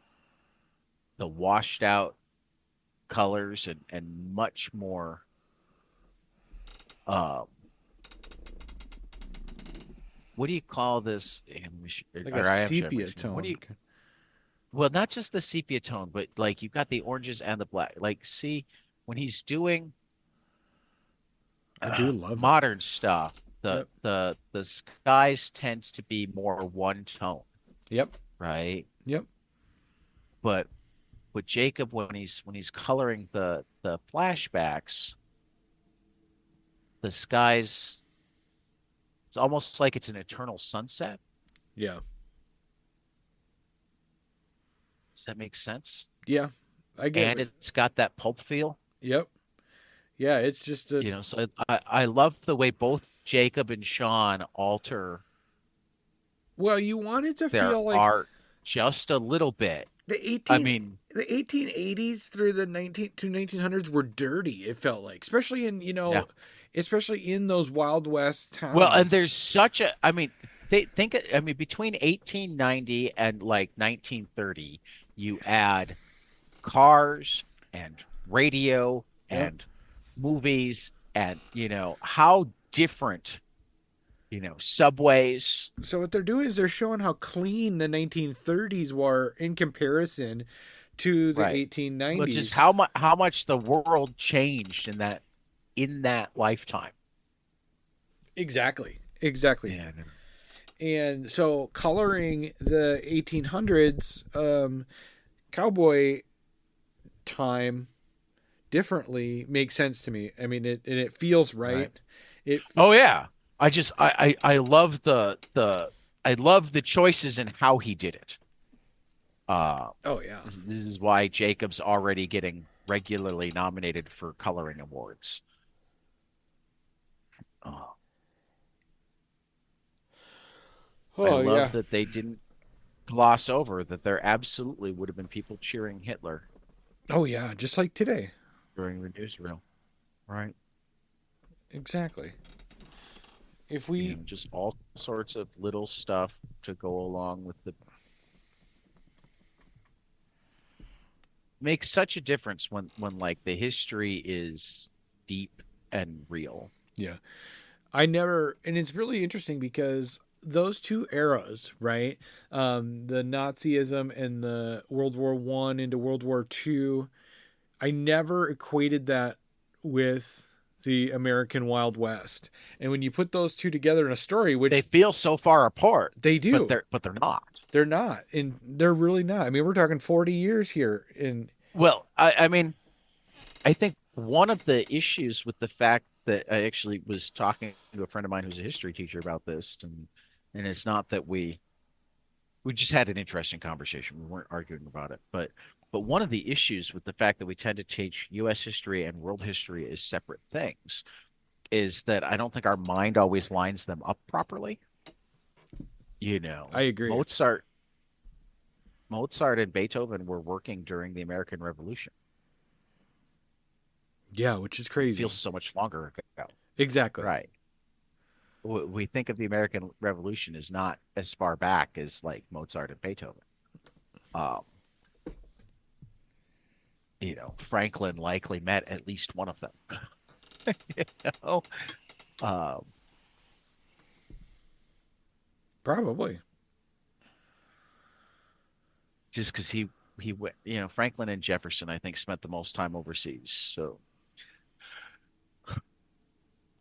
washed out colors and much more um what do you call this? Like a Or I am sure sepia what do tone. you well, not just the sepia tone, but like you've got the oranges and the black. Like, see, when he's doing I do love it. modern stuff, the Yep. the the skies tend to be more one tone, Yep. right? Yep. But with Jacob, when he's coloring the flashbacks, the skies, it's almost like it's an eternal sunset. Yeah. Does that make sense? Yeah. I get And what. it's got that pulp feel, Yep. Yeah, it's just a. So I love the way both Jacob and Sean alter Well, you want it to their feel like art just a little bit. the I 18 mean, the 1880s through the 1900s were dirty, it felt like, especially in, yeah. especially in those Wild West Well, and towns. there's such a, I mean, they think, I mean, between 1890 and like 1930, you add cars and radio Yep. and movies and, how different, subways. So what they're doing is they're showing how clean the 1930s were in comparison to the Right. Well, just 1890s. how much the world changed in that lifetime. Exactly. Exactly. Yeah. And so coloring the 1800s cowboy time differently makes sense to me. I mean, it feels Right. right. It Oh yeah. I love the choices and how he did it. Uh, Oh yeah. this is why Jacob's already getting regularly nominated for coloring awards. Uh, I Oh yeah. love that they didn't gloss over that there absolutely would have been people cheering Hitler Oh yeah, just like today. during the newsreel, right? Exactly. If we Just all sorts of little stuff to go along with the makes such a difference when like the history is deep and real. Yeah. I never, and it's really interesting because those two eras, right? The Nazism and the World War I into World War II. I never equated that with the American Wild West. And when you put those two together in a story, They which feel so far apart, they but do, they're not. they're not, and they're really not. I mean, we're talking 40 years here, and Well, I mean, I think one of the issues with the fact that I actually was talking to a friend of mine who's a history teacher about this, and it's not that we just had an interesting conversation. We weren't arguing about it, but one of the issues with the fact that we tend to teach U.S. history and world history as separate things is that I don't think our mind always lines them up properly. You I know, agree. Mozart and Beethoven were working during the American Revolution. Yeah, which is It feels crazy. so much longer ago. Exactly. Right. We think of the American Revolution as not as far back as like Mozart and Beethoven. Um, Franklin likely met at least one of them. you know, um, Probably. just because he went, Franklin and Jefferson, I think, spent the most time overseas, so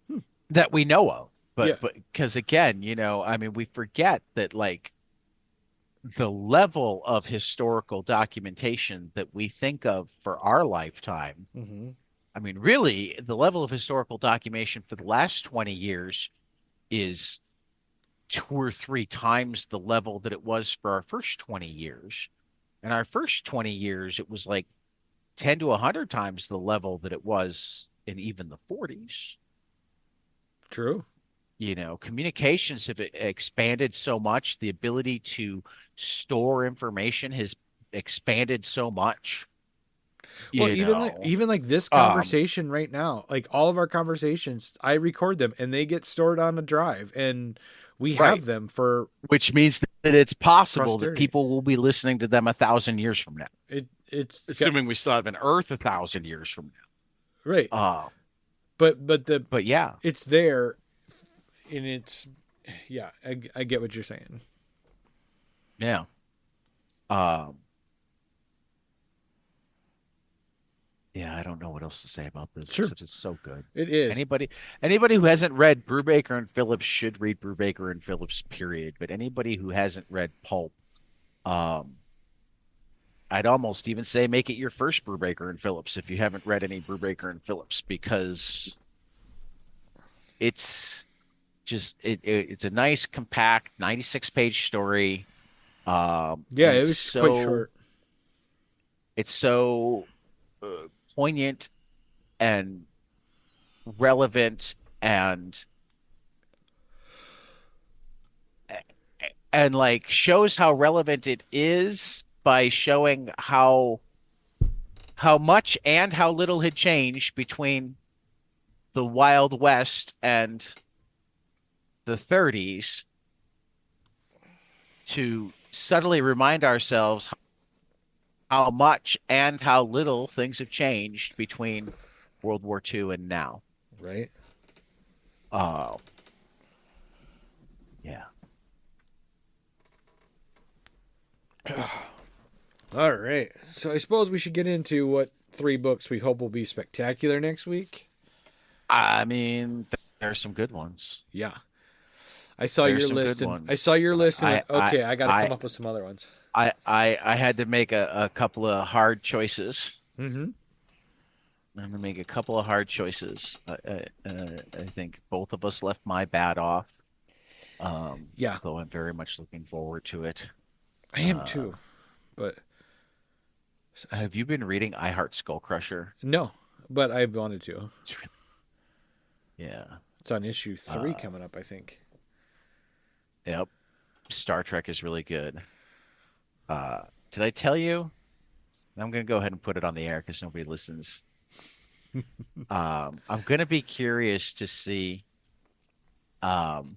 Hmm. that we know of. Yeah. But because again, I mean, we forget that like the level of historical documentation that we think of for our lifetime. Hmm. I mean, really, the level of historical documentation for the last 20 years is two or three times the level that it was for our first 20 years. And our first 20 years, it was like 10 to 100 times the level that it was in even the 40s. True. Communications have expanded so much. The ability to store information has expanded so much. Well, You even like know, even like this um, conversation right now, like all of our conversations, I record them and they get stored on a drive, and we right. have them for Which means that it's possible that posterity. people will be listening to them 1,000 years from now, It's got assuming we still have an Earth 1,000 years from right, now. but the But yeah, it's there, and it's yeah. I get what you're saying. yeah. Um, yeah, I don't know what else to say about this Sure, except it's so good. it is. Anybody anybody who hasn't read Brubaker and Phillips should read Brubaker and Phillips, period. But anybody who hasn't read Pulp, um, I'd almost even say make it your first Brubaker and Phillips if you haven't read any Brubaker and Phillips, because it's it's a nice, compact, 96-page story. Yeah, And it was quite short. it's so poignant and relevant and like shows how relevant it is by showing how much and how little had changed between the Wild West and the 30s to subtly remind ourselves how much and how little things have changed between World War II and now. Right. Oh, yeah. All right. So I suppose we should get into what three books we hope will be spectacular next week. I mean, there's some good ones. Yeah. I saw There's your some good list and I saw ones. your list and I went, I okay, I got to come I up with some other ones. I had to make a couple of hard choices. Mm-hmm. I'm gonna make a couple of hard choices. I think both of us left my bad off. Yeah, Though I'm very much looking forward to it. I am Uh, too. But have you been reading I Heart Skull Crusher? no, but I wanted to. It's really, yeah. It's on issue 3 Uh, coming up, I think. yep. Star Trek is really good. Did I tell you? I'm gonna go ahead and put it on the air because nobody listens. I'm gonna be curious to see um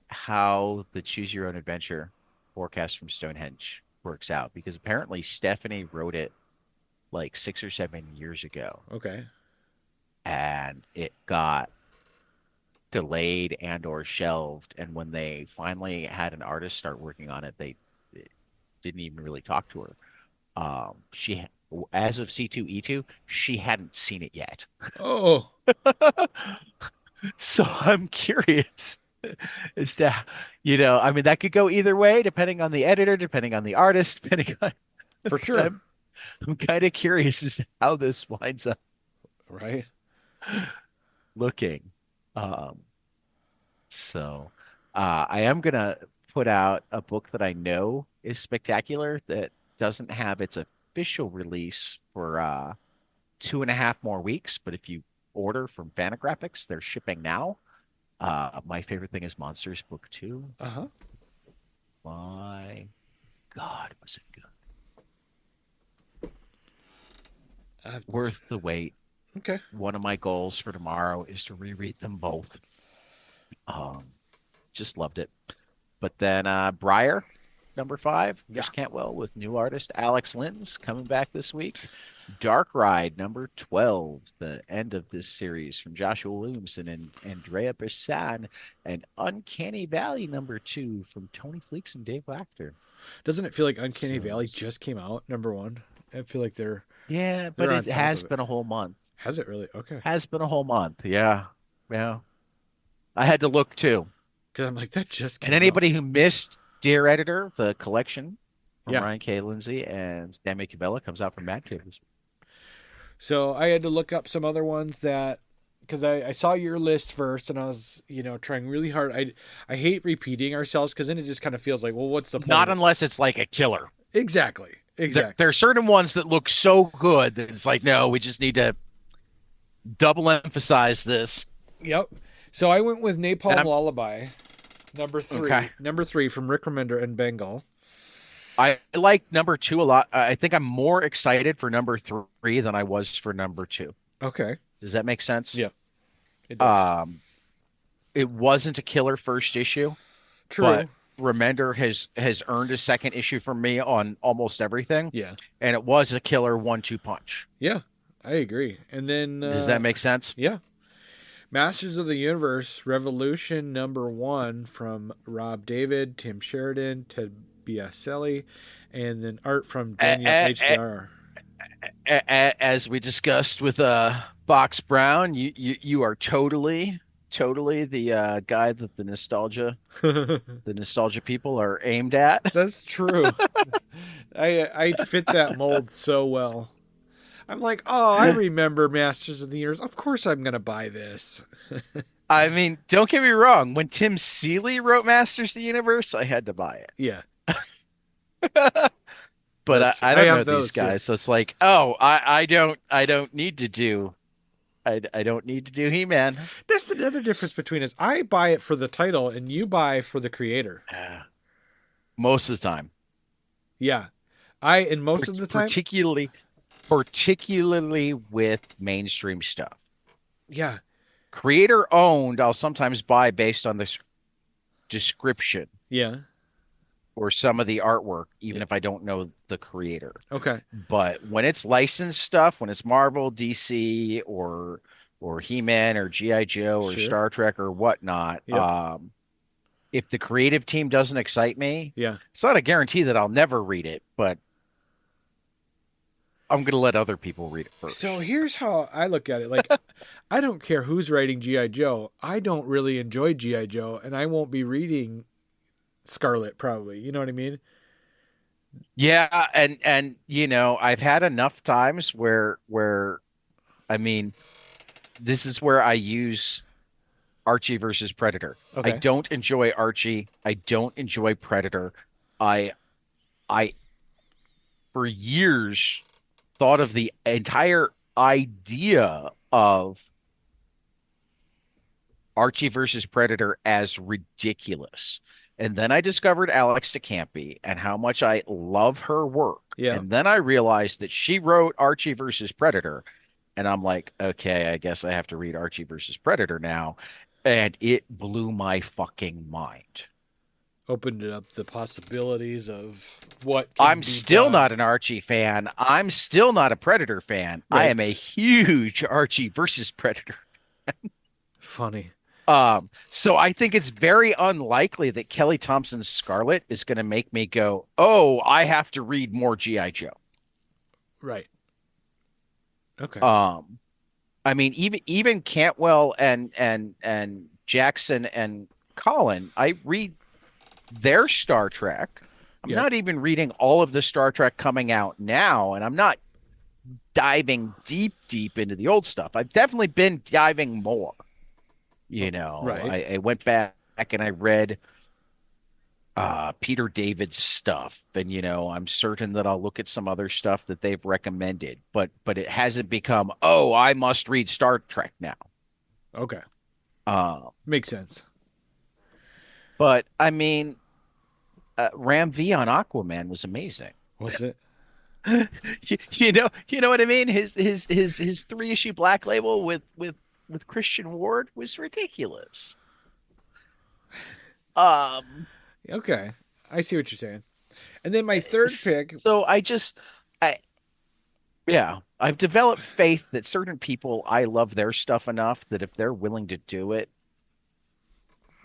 how the Choose Your Own Adventure forecast from Stonehenge works out because apparently Stephanie wrote it like 6 or 7 years ago Okay. and it got delayed and or shelved. And when they finally had an artist start working on it, they didn't even really talk to her. She, as of C2E2, she hadn't seen it yet. Oh, So I'm curious as to, I mean, that could go either way, depending on the editor, depending on the artist, depending on, for but sure. I'm kind of curious as to how this winds up Right. looking. Um, so I am gonna put out a book that I know is spectacular that doesn't have its official release for 2.5 more weeks, but if you order from Fantagraphics, they're shipping now. My favorite thing is Monsters Book 2. Uh huh. My God, was it good? Worth the wait. Okay. One of my goals for tomorrow is to reread them both. Um, just loved it. But then Briar, number 5, Yeah. Chris Cantwell with new artist Alex Lins coming back this week. Dark Ride, number 12, the end of this series from Joshua Williamson and Andrea Brissan, and Uncanny Valley, number 2, from Tony Fleeks and Dave Wachter. Doesn't it feel like Uncanny So, Valley just came out, number 1? I feel like yeah, they're but on it top has of it. been a whole month. Has it really? Okay. Has been a whole month. Yeah. Yeah. I had to look too. Because I'm like, that just And came out. anybody who missed Dear Editor, the collection from Yeah. Ryan K. Lindsay and Dan Cabela comes out from Mad Cave this week. So I had to look up some other ones that, because I saw your list first and I was, trying really hard. I hate repeating ourselves because then it just kind of feels like, well, what's the Not point? unless it's like a killer. Exactly. Exactly. There are certain ones that look so good that it's like, no, we just need to double emphasize this. Yep. So I went with And Napalm Lullaby, number 3. okay. Number 3 from Rick Remender and Bengal. I like number 2 a lot. I think I'm more excited for number 3 than I was for number 2. Okay. Does that make sense? Yeah, it does. Um, it wasn't a killer first issue, but True. Remender has earned a second issue from me on almost everything, Yeah. and it was a killer 1-2 punch. Yeah, I agree. And then Does that make sense? yeah. Masters of the Universe Revolution number 1 from Rob David, Tim Sheridan, Ted Biaselli, and then art from Daniel HDR. As we discussed with Box Brown, you are totally the guy that the nostalgia people are aimed at. That's true. I fit that mold so well. I'm like, oh, I remember Masters of the Universe. Of course I'm going to buy this. I mean, don't get me wrong. When Tim Seeley wrote Masters of the Universe, I had to buy Yeah, it. But that's true. I I don't have know these those too. guys, so it's like, oh, I don't need to do I don't need to do He-Man. That's the other difference between us. I buy it for the title and you buy for the creator. Most of the time, Yeah. And most of the time, particularly with mainstream stuff. yeah. Creator owned, I'll sometimes buy based on the description Yeah. or some of the artwork, Yeah. even if I don't know the creator. Okay. But when it's licensed stuff, when it's Marvel, DC, or He-Man or G.I. Joe or Sure. Star Trek or whatnot, Yep. if the creative team doesn't excite me, Yeah. it's not a guarantee that I'll never read it, but I'm going to let other people read it So first. here's how I look at it. Like, I don't care who's writing G.I. Joe. I don't really enjoy G.I. Joe, and I won't be reading Scarlet probably. You know what I mean? Yeah, and I've had enough times where I mean, this is where I use Archie versus Predator. I Okay. don't enjoy Archie. I don't enjoy Predator. I I for years thought of the entire idea of Archie versus Predator as ridiculous. And then I discovered Alex DeCampi and how much I love her work. Yeah. And then I realized that she wrote Archie versus Predator. And I'm like, okay, I guess I have to read Archie versus Predator now. And it blew my fucking mind. Opened up the possibilities of what can I'm be still done. not an Archie fan. I'm still not a Predator fan. I Right. am a huge Archie versus Predator. Funny. So I think it's very unlikely that Kelly Thompson's Scarlet is going to make me go, "Oh, I have to read more G.I. Joe." Right. Okay. Um, I mean, even Cantwell and Jackson and Colin, I read their Star Trek. I'm Yep. not even reading all of the Star Trek coming out now, and I'm not diving deep into the old stuff. I've definitely been diving more. Right. I went back and I read Peter David's stuff, and I'm certain that I'll look at some other stuff that they've recommended, but it hasn't become, oh, I must read Star Trek now. Okay. Uh, Makes sense. but I mean, Ram V on Aquaman was amazing. What's it? You know what I mean? His 3-issue Black Label with Christian Ward was ridiculous. Um, Okay. I see what you're saying. And then my third pick. so I yeah, I've developed faith that certain people, I love their stuff enough that if they're willing to do it,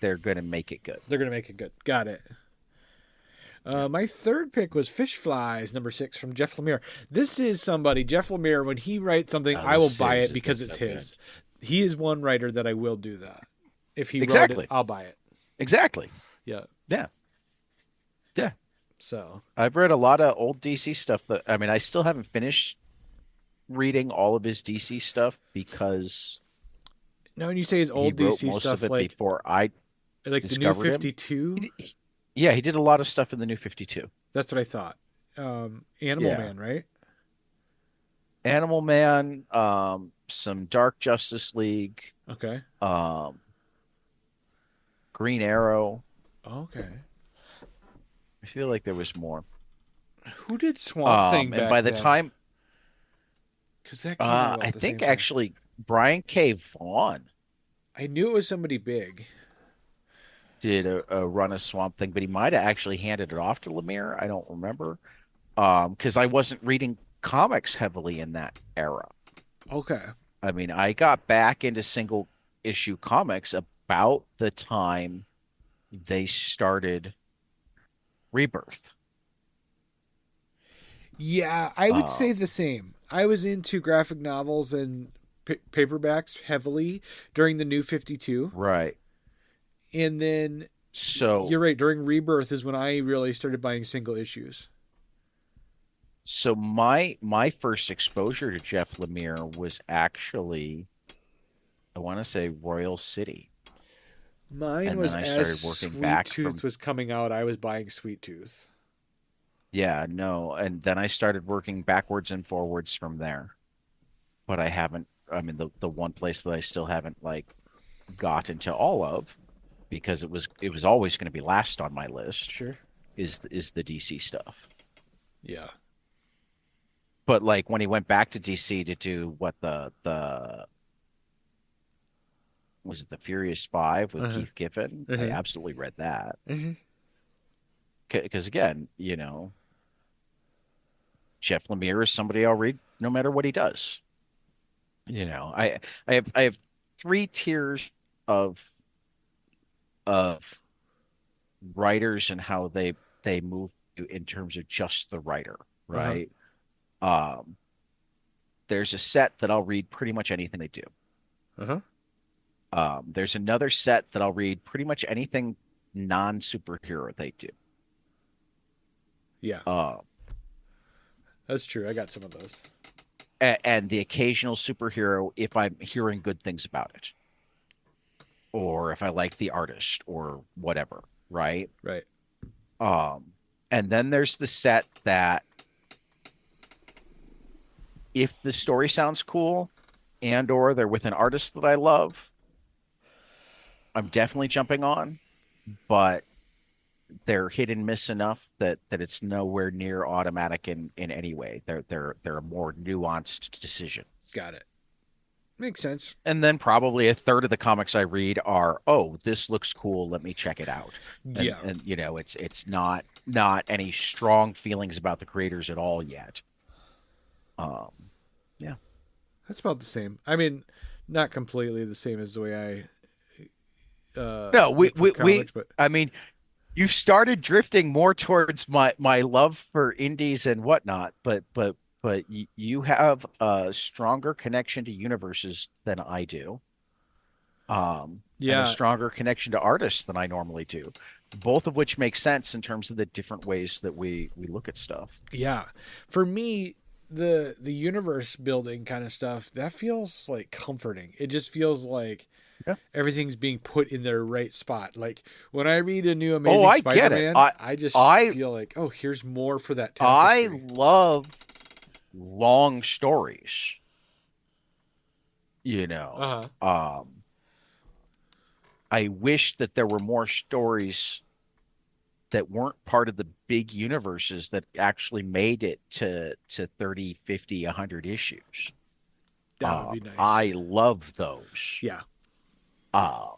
they're gonna make it good. They're gonna make it good. Got it. Yeah. My third pick was Fish Flies, number 6 from Jeff Lemire. This is somebody, Jeff Lemire, when he writes something, Oh, I this will buy series it has been because so it's good. his. He is one writer that I will do that. If he wrote it, Exactly. I'll buy it. Exactly. Yeah. Yeah. Yeah. So, I've read a lot of old DC stuff, but I mean, I still haven't finished reading all of his DC stuff because now when you say his he old wrote DC most of stuff, it before I like the new discovered him. 52, Yeah, he did a lot of stuff in the New 52. that's what I thought. Animal Yeah. Man, right? Animal Man, some Dark Justice League, Okay. um, Green Arrow. Okay. I feel like there was more. Who did Swamp Thing And back by the then? time, Because that came out I about the same think time. actually Brian K. Vaughan I knew it was somebody big. did a run of Swamp Thing, but he might have actually handed it off to Lemire. I don't remember. Because I wasn't reading comics heavily in that era. Okay. I mean, I got back into single issue comics about the time they started Rebirth. Yeah, I would say Um, the same. I was into graphic novels and paperbacks heavily during the New 52. right. And then So you're right, during Rebirth is when I really started buying single issues. So my first exposure to Jeff Lemire was actually, I want to say Royal City. Mine And then was I as started working Sweet back Tooth from, was coming out, I was buying Sweet Tooth. yeah, no, and then I started working backwards and forwards from there. But I haven't, I mean, the one place that I still haven't like got into all of, because it was always going to be last on my list, Sure. is the DC stuff. Yeah. But like when he went back to DC to do what the was it the Furious Five with Uh-huh. Keith Giffen? I Uh-huh. absolutely read that Uh-huh. because again, Jeff Lemire is somebody I'll read no matter what he does. I have three tiers of of writers and how they move in terms of just the writer, Uh-huh. right? Um, there's a set that I'll read pretty much anything they do. Uh-huh. There's another set that I'll read pretty much anything non-superhero they do. Yeah. Uh, That's true. I got some of those. and the occasional superhero if I'm hearing good things about it, or if I like the artist or whatever, right? Right. Um, and then there's the set that if the story sounds cool and or they're with an artist that I love, I'm definitely jumping on, but they're hit and miss enough that it's nowhere near automatic in any way. They're a more nuanced decision. Got it. Makes sense. And then probably a third of the comics I read are, oh, this looks cool, let me check it out. And Yeah. and it's not any strong feelings about the creators at all yet. Um, yeah. That's about the same. I mean, not completely the same as the way I No, we look for we we comics, but I mean, you've started drifting more towards my love for indies and whatnot, but you have a stronger connection to universes than I do, and a yeah, stronger connection to artists than I normally do, both of which make sense in terms of the different ways that we look at stuff. yeah. For me, the universe building kind of stuff, that feels like comforting. It just feels like Yeah. everything's being put in their right spot. Like when I read a new Oh, Amazing I get it. Spider-Man, I just I feel like, oh, here's more for that I tapestry. love long stories, you know. Uh-huh. I wish that there were more stories that weren't part of the big universes that actually made it to 30, 50, 100 issues. That would be nice. I love those. Yeah. Uh,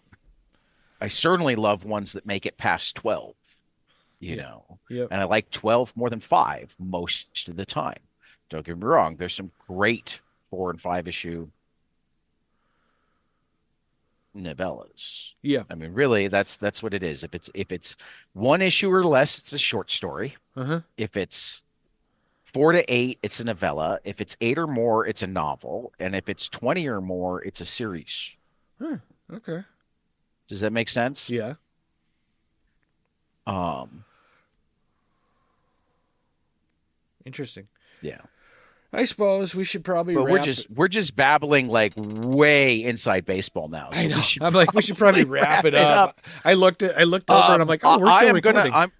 I certainly love ones that make it past 12, you Yeah. know, Yep. and I like 12 more than five most of the time. Don't get me wrong, there's some great 4 and 5 issue novellas. Yeah. I mean, really, that's what it is. If it's one issue or less, it's a short story. Uh-huh. If it's 4 to 8, it's a novella. If it's 8 or more, it's a novel. And if it's 20 or more, it's a series. Huh. Okay. Does that make sense? Yeah. Um, Interesting. yeah. I suppose we should probably But we're wrap. just we're just babbling like way inside baseball now. I So know. we should I'm like, we should probably wrap it up. I looked over and I'm like, oh, we're I still am gonna recording.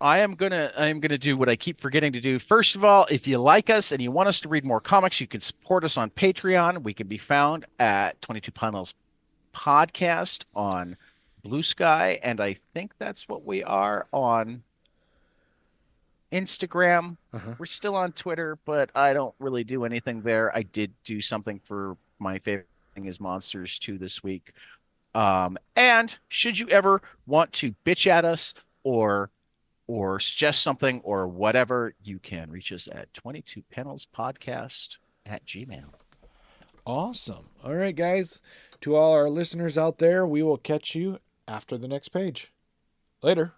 I am gonna do what I keep forgetting to do. First of all, if you like us and you want us to read more comics, you can support us on Patreon. We can be found at 22 Panels Podcast on Blue Sky, and I think that's what we are on Instagram. Uh-huh. We're still on Twitter, but I don't really do anything there. I did do something for my favorite thing is Monsters 2 this week. And should you ever want to bitch at us or suggest something or whatever, you can reach us at 22 Panels Podcast at Gmail. Awesome. All right, guys. To all our listeners out there, we will catch you after the next page. Later.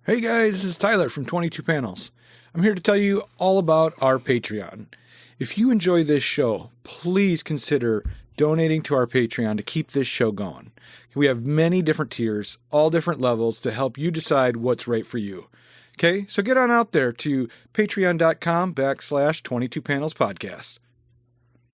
Hey, guys. This is Tyler from 22 Panels. I'm here to tell you all about our Patreon. If you enjoy this show, please consider donating to our Patreon to keep this show going. We have many different tiers, all different levels to help you decide what's right for you. Okay, so get on out there to patreon.com/22panels podcast.